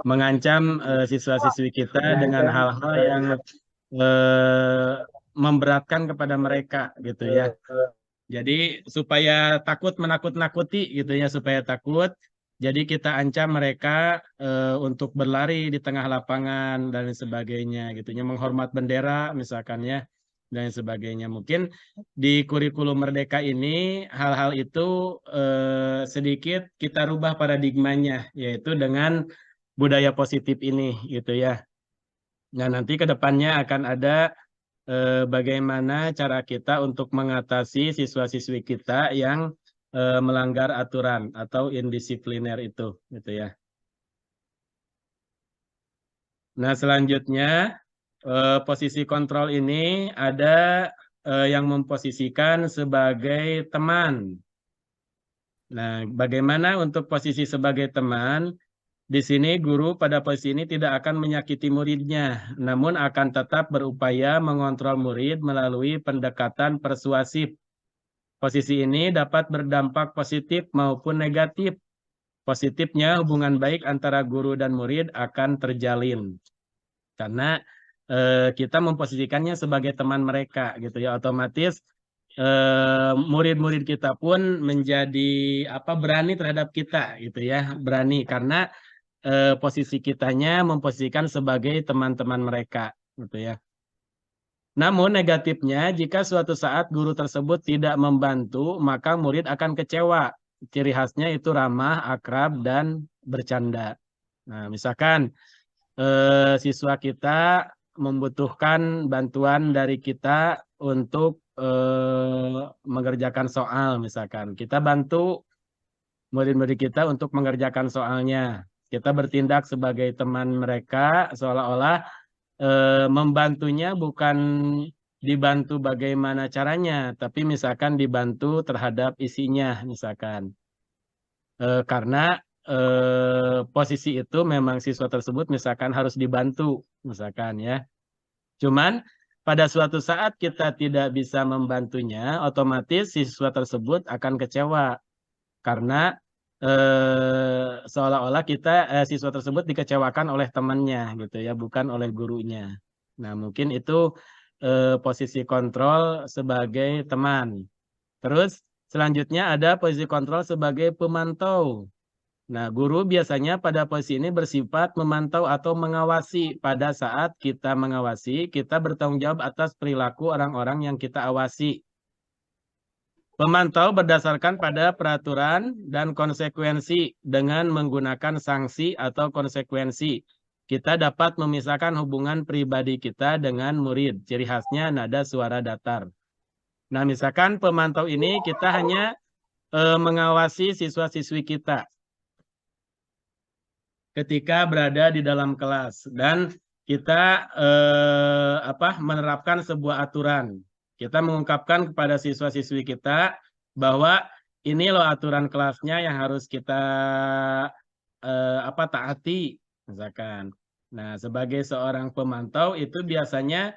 mengancam siswa-siswi kita dengan hal-hal yang memberatkan kepada mereka, gitu ya. Jadi supaya takut menakut-nakuti, gitu ya, supaya takut. Jadi kita ancam mereka untuk berlari di tengah lapangan dan sebagainya, gitu ya, menghormat bendera, misalkan ya, dan sebagainya. Mungkin di kurikulum Merdeka ini hal-hal itu sedikit kita rubah paradigmanya, yaitu dengan budaya positif ini, gitu ya. Nah, nanti ke depannya akan ada bagaimana cara kita untuk mengatasi siswa-siswi kita yang melanggar aturan atau indisipliner itu, gitu ya. Nah, selanjutnya posisi kontrol ini ada yang memposisikan sebagai teman. Nah, bagaimana untuk posisi sebagai teman? Di sini guru pada posisi ini tidak akan menyakiti muridnya, namun akan tetap berupaya mengontrol murid melalui pendekatan persuasif. Posisi ini dapat berdampak positif maupun negatif. Positifnya hubungan baik antara guru dan murid akan terjalin. Karena kita memposisikannya sebagai teman mereka gitu ya, otomatis murid-murid kita pun menjadi berani terhadap kita gitu ya, berani karena posisi kitanya memposisikan sebagai teman-teman mereka gitu ya. Namun negatifnya jika suatu saat guru tersebut tidak membantu, maka murid akan kecewa. Ciri khasnya itu ramah, akrab, dan bercanda. Nah, misalkan siswa kita membutuhkan bantuan dari kita untuk mengerjakan soal, misalkan. Kita bantu murid-murid kita untuk mengerjakan soalnya. Kita bertindak sebagai teman mereka, seolah-olah membantunya bukan dibantu bagaimana caranya, tapi misalkan dibantu terhadap isinya, misalkan. Karena posisi itu memang siswa tersebut misalkan harus dibantu, misalkan ya. Cuman pada suatu saat kita tidak bisa membantunya, otomatis siswa tersebut akan kecewa karena seolah-olah siswa tersebut dikecewakan oleh temannya gitu ya, bukan oleh gurunya. Nah, mungkin itu posisi kontrol sebagai teman. Terus selanjutnya ada posisi kontrol sebagai pemantau. Nah, guru biasanya pada posisi ini bersifat memantau atau mengawasi. Pada saat kita mengawasi, kita bertanggung jawab atas perilaku orang-orang yang kita awasi. Memantau berdasarkan pada peraturan dan konsekuensi dengan menggunakan sanksi atau konsekuensi. Kita dapat memisahkan hubungan pribadi kita dengan murid. Ciri khasnya nada suara datar. Nah, misalkan pemantau ini kita hanya mengawasi siswa-siswi kita. ketika berada di dalam kelas dan kita menerapkan sebuah aturan. Kita mengungkapkan kepada siswa-siswi kita bahwa ini loh aturan kelasnya yang harus kita taati, misalkan. Nah, sebagai seorang pemantau itu biasanya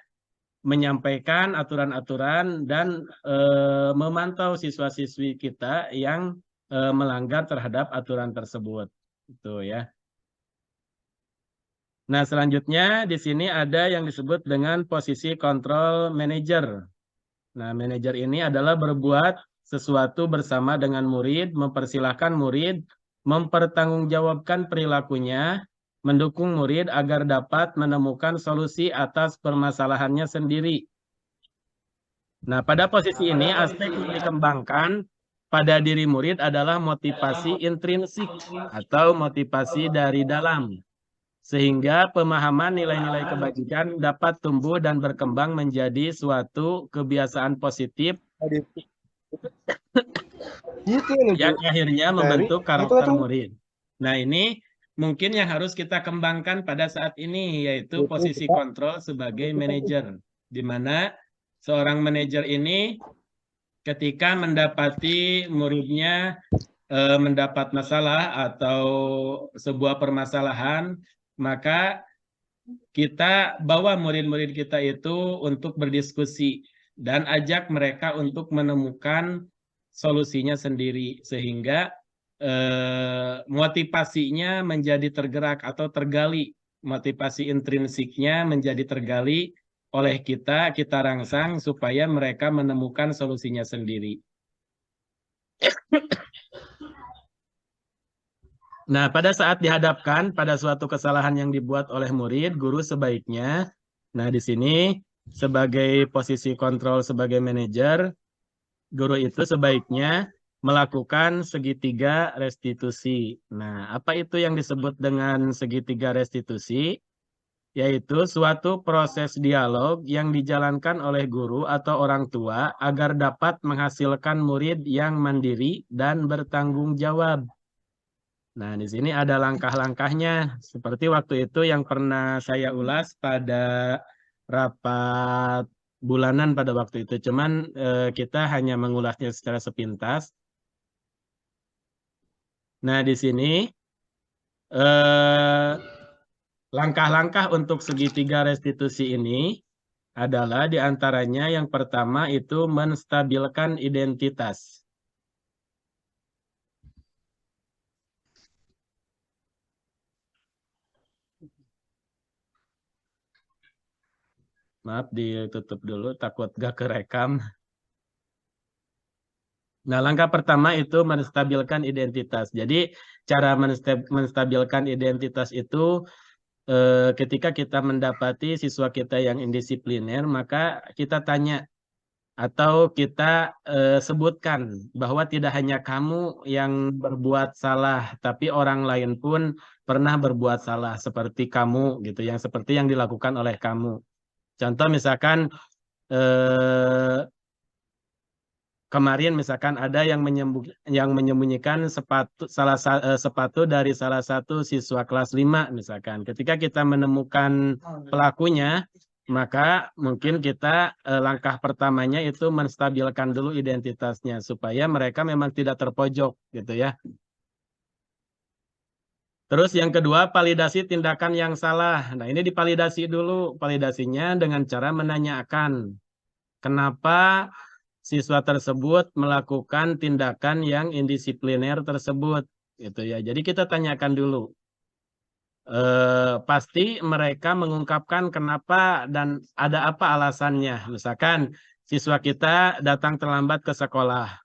menyampaikan aturan-aturan dan memantau siswa-siswi kita yang melanggar terhadap aturan tersebut. Itu ya. Nah, selanjutnya di sini ada yang disebut dengan posisi control manager. Nah, manajer ini adalah berbuat sesuatu bersama dengan murid, mempersilahkan murid mempertanggungjawabkan perilakunya, mendukung murid agar dapat menemukan solusi atas permasalahannya sendiri. Nah, pada posisi ini aspek yang dikembangkan pada diri murid adalah motivasi intrinsik atau motivasi dari dalam. Sehingga pemahaman nilai-nilai kebajikan dapat tumbuh dan berkembang menjadi suatu kebiasaan positif yang akhirnya membentuk karakter murid. Nah, ini mungkin yang harus kita kembangkan pada saat ini, yaitu posisi kontrol sebagai manajer, di mana seorang manajer ini ketika mendapati muridnya mendapat masalah atau sebuah permasalahan, maka kita bawa murid-murid kita itu untuk berdiskusi dan ajak mereka untuk menemukan solusinya sendiri sehingga motivasinya menjadi tergerak atau tergali, motivasi intrinsiknya menjadi tergali oleh kita rangsang supaya mereka menemukan solusinya sendiri. Nah, pada saat dihadapkan pada suatu kesalahan yang dibuat oleh murid, guru sebaiknya, nah di sini sebagai posisi kontrol sebagai manajer, guru itu sebaiknya melakukan segitiga restitusi. Nah, apa itu yang disebut dengan segitiga restitusi? Yaitu suatu proses dialog yang dijalankan oleh guru atau orang tua agar dapat menghasilkan murid yang mandiri dan bertanggung jawab. Nah, di sini ada langkah-langkahnya. Seperti waktu itu yang pernah saya ulas pada rapat bulanan pada waktu itu. Cuman kita hanya mengulasnya secara sepintas. Nah, di sini langkah-langkah untuk segitiga restitusi ini adalah diantaranya yang pertama itu menstabilkan identitas. Maaf, ditutup dulu, takut gak kerekam. Nah, langkah pertama itu menstabilkan identitas. Jadi, cara menstabilkan identitas itu ketika kita mendapati siswa kita yang indisipliner, maka kita tanya atau kita sebutkan bahwa tidak hanya kamu yang berbuat salah, tapi orang lain pun pernah berbuat salah seperti kamu, gitu, yang seperti yang dilakukan oleh kamu. Contoh misalkan kemarin misalkan ada yang menyembunyikan sepatu dari salah satu siswa kelas 5 misalkan. Ketika kita menemukan pelakunya, maka mungkin kita langkah pertamanya itu menstabilkan dulu identitasnya supaya mereka memang tidak terpojok gitu ya. Terus yang kedua, validasi tindakan yang salah. Nah, ini divalidasi dulu. Validasinya dengan cara menanyakan kenapa siswa tersebut melakukan tindakan yang indisipliner tersebut. Gitu ya. Jadi kita tanyakan dulu. Pasti mereka mengungkapkan kenapa dan ada apa alasannya. Misalkan siswa kita datang terlambat ke sekolah.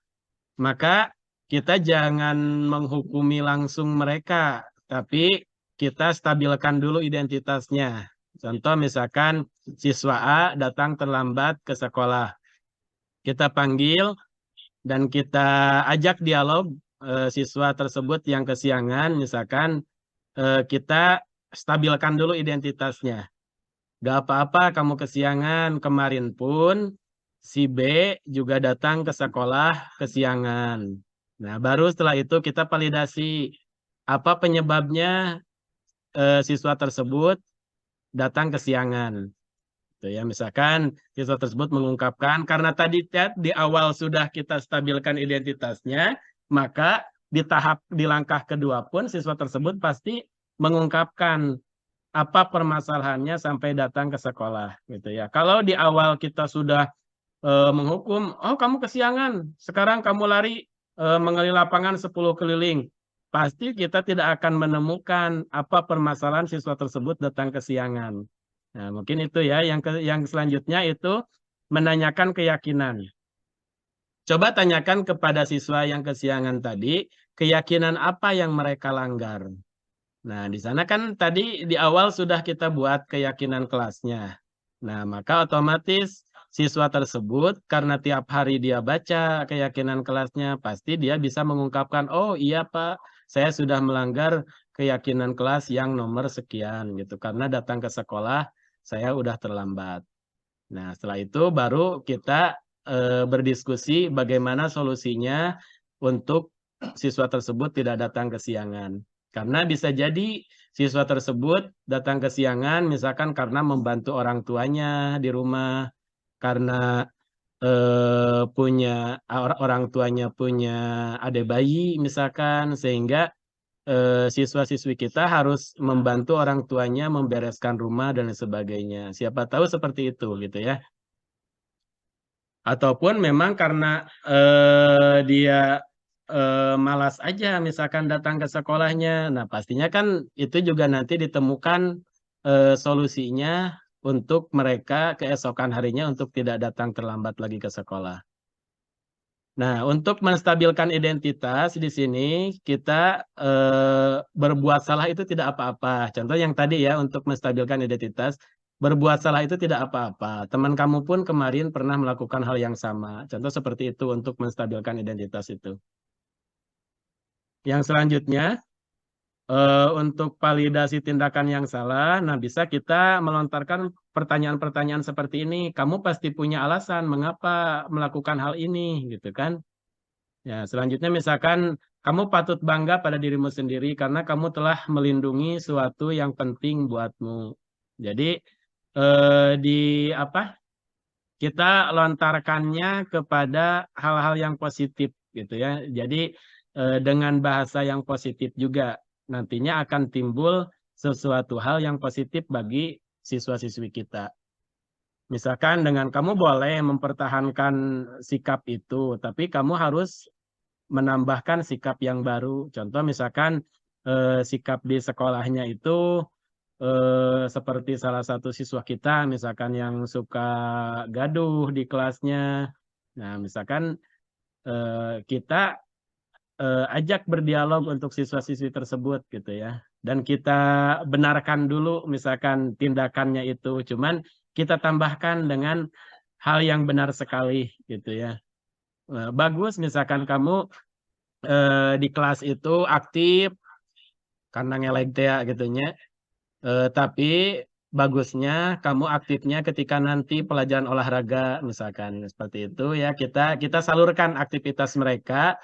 Maka kita jangan menghukumi langsung mereka, tapi kita stabilkan dulu identitasnya. Contoh misalkan siswa A datang terlambat ke sekolah. Kita panggil dan kita ajak dialog siswa tersebut yang kesiangan, misalkan kita stabilkan dulu identitasnya. Gak apa-apa kamu kesiangan, kemarin pun si B juga datang ke sekolah kesiangan. Nah, baru setelah itu kita validasi apa penyebabnya siswa tersebut datang kesiangan. Ya, misalkan siswa tersebut mengungkapkan karena tadi di awal sudah kita stabilkan identitasnya, maka di langkah kedua pun siswa tersebut pasti mengungkapkan apa permasalahannya sampai datang ke sekolah, gitu ya. Kalau di awal kita sudah menghukum, oh kamu kesiangan, sekarang kamu lari mengelilingi lapangan 10 keliling, pasti kita tidak akan menemukan apa permasalahan siswa tersebut datang kesiangan. Nah, mungkin itu ya. Yang selanjutnya itu menanyakan keyakinan. Coba tanyakan kepada siswa yang kesiangan tadi, keyakinan apa yang mereka langgar. Nah, di sana kan tadi di awal sudah kita buat keyakinan kelasnya. Nah, maka otomatis siswa tersebut karena tiap hari dia baca keyakinan kelasnya, pasti dia bisa mengungkapkan, oh iya Pak, saya sudah melanggar keyakinan kelas yang nomor sekian gitu. Karena datang ke sekolah saya udah terlambat. Nah, setelah itu baru kita berdiskusi bagaimana solusinya untuk siswa tersebut tidak datang kesiangan. Karena bisa jadi siswa tersebut datang kesiangan misalkan karena membantu orang tuanya di rumah, karena orang tuanya punya adik bayi misalkan, sehingga siswa-siswi kita harus membantu orang tuanya membereskan rumah dan sebagainya. Siapa tahu seperti itu gitu ya. Ataupun memang karena dia malas aja misalkan datang ke sekolahnya. Nah, pastinya kan itu juga nanti ditemukan solusinya untuk mereka keesokan harinya untuk tidak datang terlambat lagi ke sekolah. Nah, untuk menstabilkan identitas di sini kita berbuat salah itu tidak apa-apa. Contoh yang tadi ya, untuk menstabilkan identitas, berbuat salah itu tidak apa-apa. Teman kamu pun kemarin pernah melakukan hal yang sama. Contoh seperti itu untuk menstabilkan identitas itu. Yang selanjutnya, untuk validasi tindakan yang salah, nah bisa kita melontarkan pertanyaan-pertanyaan seperti ini. Kamu pasti punya alasan mengapa melakukan hal ini, gitu kan? Ya, selanjutnya misalkan kamu patut bangga pada dirimu sendiri karena kamu telah melindungi suatu yang penting buatmu. Jadi kita lontarkannya kepada hal-hal yang positif gitu ya. Jadi dengan bahasa yang positif juga nantinya akan timbul sesuatu hal yang positif bagi siswa-siswi kita. Misalkan dengan kamu boleh mempertahankan sikap itu, tapi kamu harus menambahkan sikap yang baru. Contoh misalkan sikap di sekolahnya itu seperti salah satu siswa kita misalkan yang suka gaduh di kelasnya. Nah, misalkan kita ajak berdialog untuk siswa-siswi tersebut gitu ya. Dan kita benarkan dulu misalkan tindakannya itu, cuman kita tambahkan dengan hal yang benar sekali gitu ya. Bagus misalkan kamu di kelas itu aktif karena ngelek gitu ya. Tapi bagusnya kamu aktifnya ketika nanti pelajaran olahraga misalkan seperti itu ya. Kita salurkan aktivitas mereka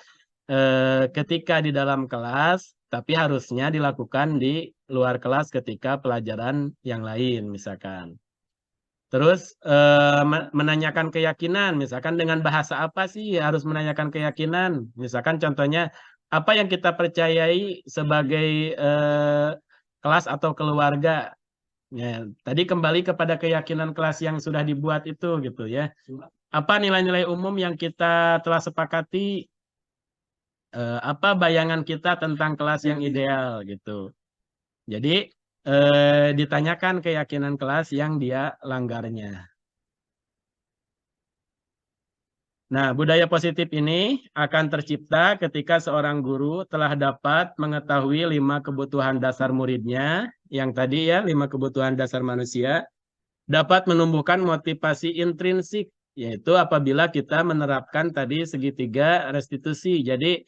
ketika di dalam kelas, tapi harusnya dilakukan di luar kelas ketika pelajaran yang lain misalkan. Terus menanyakan keyakinan, misalkan dengan bahasa apa sih harus menanyakan keyakinan? Misalkan contohnya apa yang kita percayai sebagai kelas atau keluarga. Ya, tadi kembali kepada keyakinan kelas yang sudah dibuat itu gitu ya. Apa nilai-nilai umum yang kita telah sepakati? Apa bayangan kita tentang kelas yang ideal gitu. Jadi ditanyakan keyakinan kelas yang dia langgarnya. Nah, budaya positif ini akan tercipta ketika seorang guru telah dapat mengetahui 5 kebutuhan dasar muridnya, yang tadi ya 5 kebutuhan dasar manusia, dapat menumbuhkan motivasi intrinsik, yaitu apabila kita menerapkan tadi segitiga restitusi. Jadi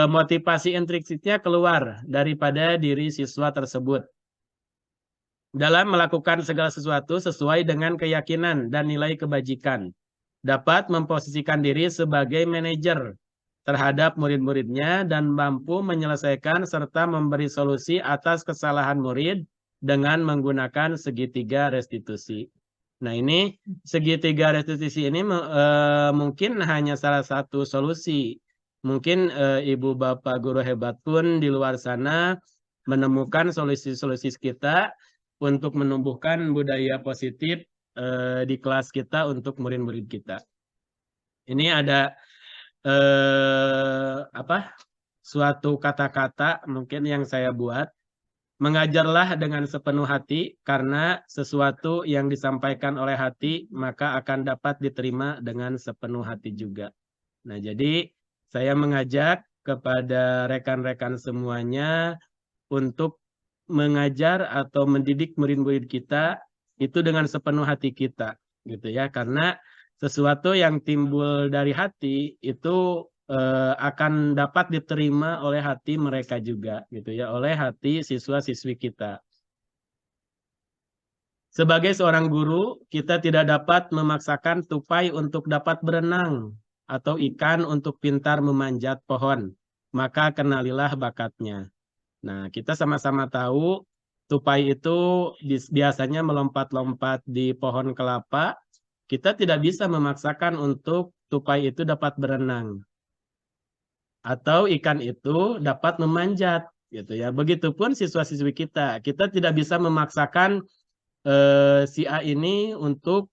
motivasi intrinsiknya keluar daripada diri siswa tersebut dalam melakukan segala sesuatu sesuai dengan keyakinan dan nilai kebajikan. Dapat memposisikan diri sebagai manajer terhadap murid-muridnya dan mampu menyelesaikan serta memberi solusi atas kesalahan murid dengan menggunakan segitiga restitusi. Nah, ini segitiga restitusi ini mungkin hanya salah satu solusi. Mungkin ibu bapak guru hebat pun di luar sana menemukan solusi-solusi kita untuk menumbuhkan budaya positif di kelas kita untuk murid-murid kita. Ini ada suatu kata-kata mungkin yang saya buat. Mengajarlah dengan sepenuh hati, karena sesuatu yang disampaikan oleh hati maka akan dapat diterima dengan sepenuh hati juga. Nah, jadi saya mengajak kepada rekan-rekan semuanya untuk mengajar atau mendidik murid-murid kita itu dengan sepenuh hati kita, gitu ya. Karena sesuatu yang timbul dari hati itu akan dapat diterima oleh hati mereka juga, gitu ya, oleh hati siswa-siswi kita. Sebagai seorang guru, kita tidak dapat memaksakan tupai untuk dapat berenang atau ikan untuk pintar memanjat pohon. Maka kenalilah bakatnya. Nah, kita sama-sama tahu tupai itu biasanya melompat-lompat di pohon kelapa. Kita tidak bisa memaksakan untuk tupai itu dapat berenang atau ikan itu dapat memanjat, gitu ya. Begitupun siswa-siswi kita tidak bisa memaksakan si A ini untuk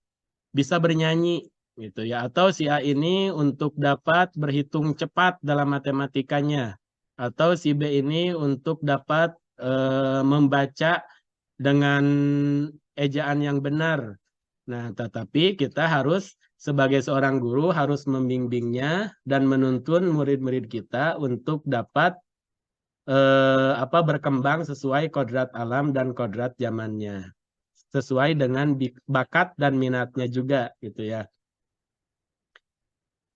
bisa bernyanyi, gitu ya, atau si A ini untuk dapat berhitung cepat dalam matematikanya, atau si B ini untuk dapat membaca dengan ejaan yang benar. Nah, tetapi kita harus sebagai seorang guru harus membimbingnya dan menuntun murid-murid kita untuk dapat berkembang sesuai kodrat alam dan kodrat zamannya, sesuai dengan bakat dan minatnya juga, gitu ya.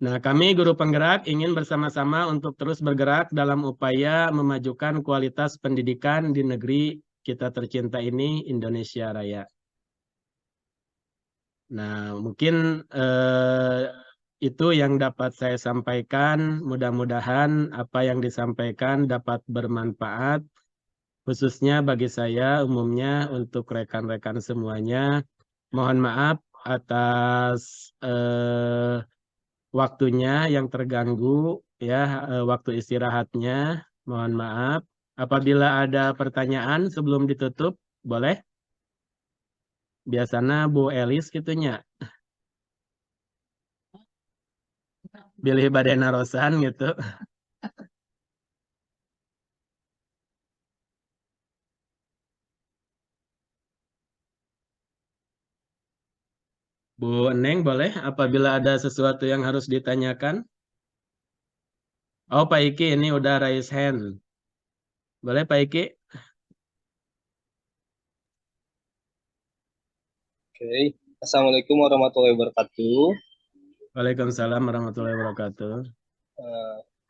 Nah, kami guru penggerak ingin bersama-sama untuk terus bergerak dalam upaya memajukan kualitas pendidikan di negeri kita tercinta ini, Indonesia Raya. Nah, mungkin itu yang dapat saya sampaikan. Mudah-mudahan apa yang disampaikan dapat bermanfaat, khususnya bagi saya, umumnya untuk rekan-rekan semuanya. Mohon maaf atas waktunya yang terganggu, ya, waktu istirahatnya. Mohon maaf. Apabila ada pertanyaan sebelum ditutup, boleh? Biasanya Bu Elis gitunya. Bilih badena rosan gitu. Bu Neng boleh apabila ada sesuatu yang harus ditanyakan. Oh, Pak Iki ini udah raise hand. Boleh Pak Iki? Oke. Assalamualaikum warahmatullahi wabarakatuh. Waalaikumsalam warahmatullahi wabarakatuh.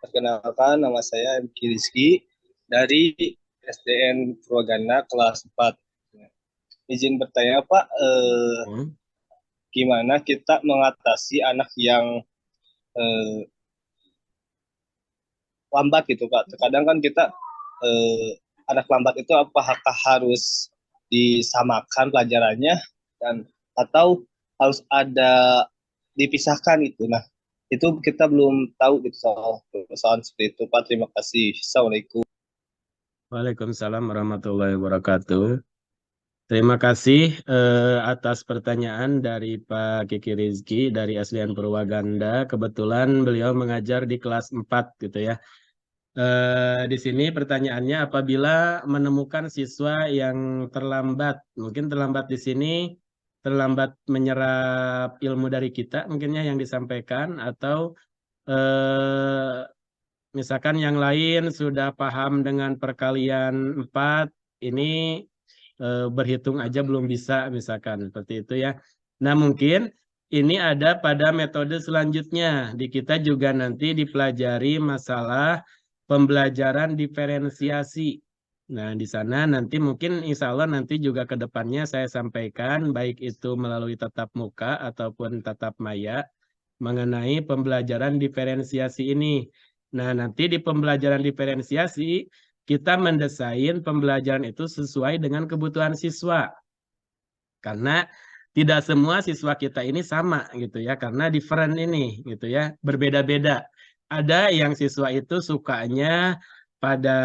Perkenalkan, nama saya M. Rizky dari SDN Purwaganda kelas 4. Izin bertanya Pak, gimana kita mengatasi anak yang lambat gitu Pak? Terkadang kan kita anak lambat itu apakah harus disamakan pelajarannya dan atau harus ada dipisahkan itu. Nah, itu kita belum tahu gitu soal seperti itu Pak. Terima kasih. Assalamualaikum. Waalaikumsalam warahmatullahi wabarakatuh. Terima kasih atas pertanyaan dari Pak Kiki Rizky dari SDN Purwaganda. Kebetulan beliau mengajar di kelas 4 gitu ya. Di sini pertanyaannya, apabila menemukan siswa yang terlambat, mungkin terlambat di sini terlambat menyerap ilmu dari kita mungkinnya yang disampaikan, atau misalkan yang lain sudah paham dengan perkalian 4, ini berhitung aja belum bisa, misalkan seperti itu ya. Nah, mungkin ini ada pada metode selanjutnya. Di kita juga nanti dipelajari masalah pembelajaran diferensiasi. Nah, di sana nanti mungkin insya Allah nanti juga ke depannya saya sampaikan, baik itu melalui tatap muka ataupun tatap maya, mengenai pembelajaran diferensiasi ini. Nah, nanti di pembelajaran diferensiasi, kita mendesain pembelajaran itu sesuai dengan kebutuhan siswa. Karena tidak semua siswa kita ini sama gitu ya, karena different ini gitu ya, berbeda-beda. Ada yang siswa itu sukanya pada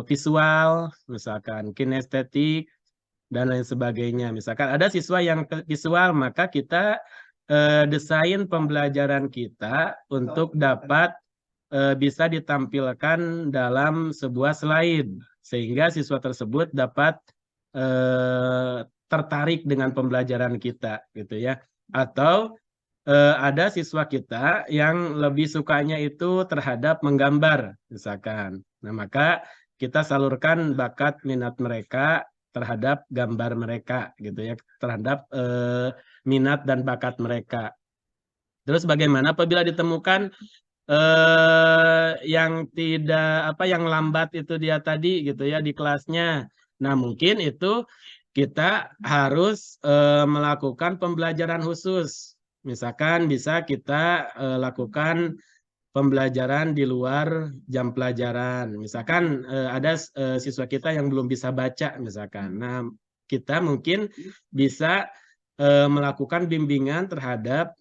visual, misalkan kinestetik, dan lain sebagainya. Misalkan ada siswa yang visual, maka kita desain pembelajaran kita untuk dapat bisa ditampilkan dalam sebuah slide, sehingga siswa tersebut dapat tertarik dengan pembelajaran kita, gitu ya. Atau ada siswa kita yang lebih sukanya itu terhadap menggambar, misalkan. Nah, maka kita salurkan bakat minat mereka terhadap gambar mereka, gitu ya, terhadap minat dan bakat mereka. Terus bagaimana apabila ditemukan yang tidak yang lambat itu dia tadi gitu ya di kelasnya. Nah, mungkin itu kita harus melakukan pembelajaran khusus. Misalkan bisa kita lakukan pembelajaran di luar jam pelajaran. Misalkan ada siswa kita yang belum bisa baca misalkan. Nah, kita mungkin bisa melakukan bimbingan terhadap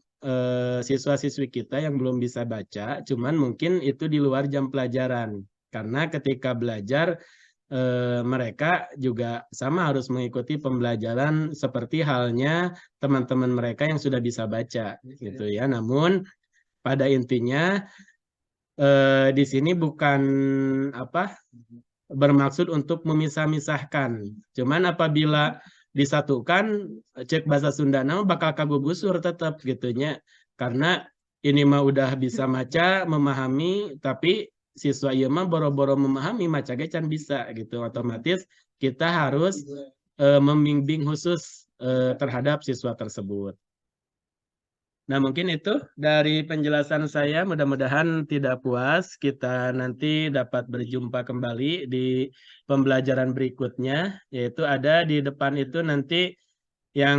siswa-siswi kita yang belum bisa baca, cuman mungkin itu di luar jam pelajaran. Karena ketika belajar, mereka juga sama harus mengikuti pembelajaran seperti halnya teman-teman mereka yang sudah bisa baca, gitu ya. Namun pada intinya di sini bukan bermaksud untuk memisah-misahkan. Cuman apabila disatukan, cek bahasa Sunda nama bakal kagugusur tetap gitunya. Karena ini mah udah bisa maca, memahami, tapi siswa ieu mah boro-boro memahami, maca ge can bisa gitu. Otomatis kita harus membimbing khusus terhadap siswa tersebut. Nah, mungkin itu dari penjelasan saya. Mudah-mudahan tidak puas. Kita nanti dapat berjumpa kembali di pembelajaran berikutnya, yaitu ada di depan itu nanti yang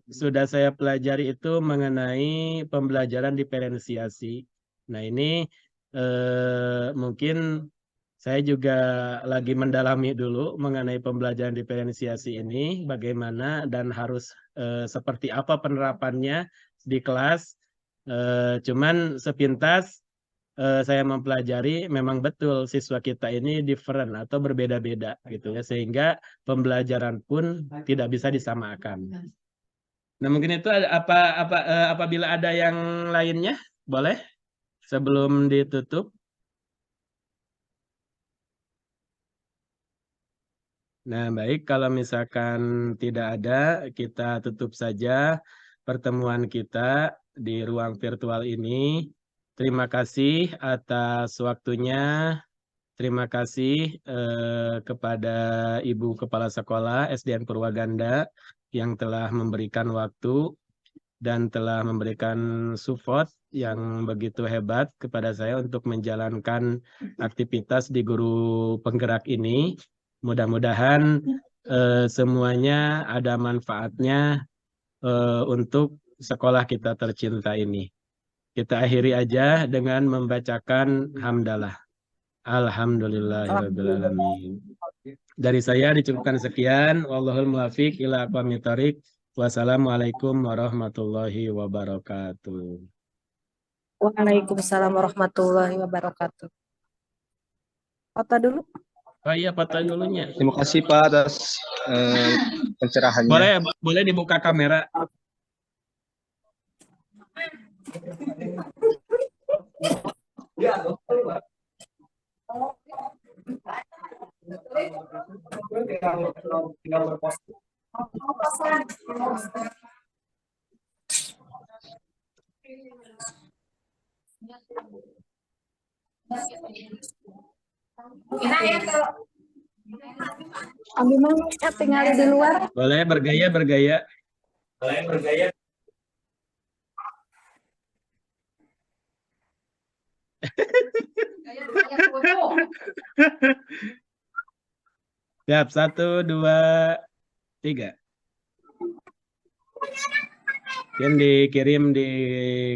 sudah saya pelajari itu mengenai pembelajaran diferensiasi. Nah, ini mungkin saya juga lagi mendalami dulu mengenai pembelajaran diferensiasi ini, bagaimana dan harus seperti apa penerapannya di kelas. Cuman sepintas saya mempelajari memang betul siswa kita ini different atau berbeda-beda gitu ya, sehingga pembelajaran pun tidak bisa disamakan. Nah, mungkin itu apabila ada yang lainnya boleh sebelum ditutup. Nah, baik, kalau misalkan tidak ada, kita tutup saja pertemuan kita di ruang virtual ini. Terima kasih atas waktunya. Terima kasih kepada Ibu Kepala Sekolah SDN Purwaganda yang telah memberikan waktu dan telah memberikan support yang begitu hebat kepada saya untuk menjalankan aktivitas di Guru Penggerak ini. Mudah-mudahan semuanya ada manfaatnya untuk sekolah kita tercinta ini. Kita akhiri aja dengan membacakan hamdalah. Alhamdulillahirrabbilalamin. Dari saya dicukupkan sekian. Wallahul muwaffiq ila aqwamit thoriq. Wassalamualaikum warahmatullahi wabarakatuh. Waalaikumsalam warahmatullahi wabarakatuh. Foto dulu. Oh iya, foto dulunya. Terima kasih Pak atas pencerahannya. Boleh dibuka kamera. Abi mana tinggal di luar? Boleh bergaya. Siap, 1, 2, 3. Yang dikirim di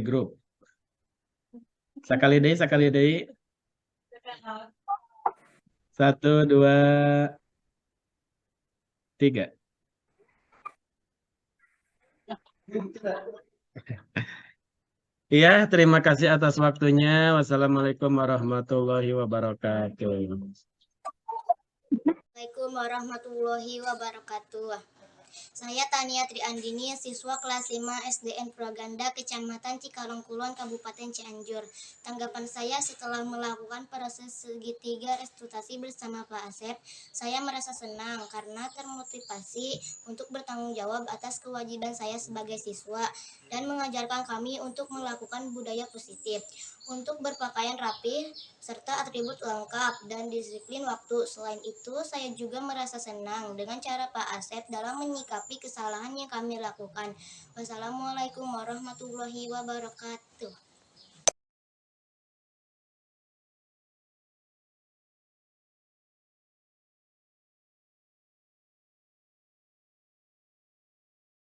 grup. Sakali deui. 1, 2, 3. Iya, terima kasih atas waktunya. Wassalamualaikum warahmatullahi wabarakatuh. Assalamualaikum warahmatullahi wabarakatuh. Saya Tania Triandini, siswa kelas 5 SDN Puraganda, Kecamatan Cikalong Kulon, Kabupaten Cianjur. Tanggapan saya setelah melakukan proses segitiga restitusi bersama Pak Asep, saya merasa senang karena termotivasi untuk bertanggung jawab atas kewajiban saya sebagai siswa dan mengajarkan kami untuk melakukan budaya positif, untuk berpakaian rapi, serta atribut lengkap dan disiplin waktu. Selain itu, saya juga merasa senang dengan cara Pak Asep dalam menyikapi kesalahan yang kami lakukan. Wassalamualaikum warahmatullahi wabarakatuh.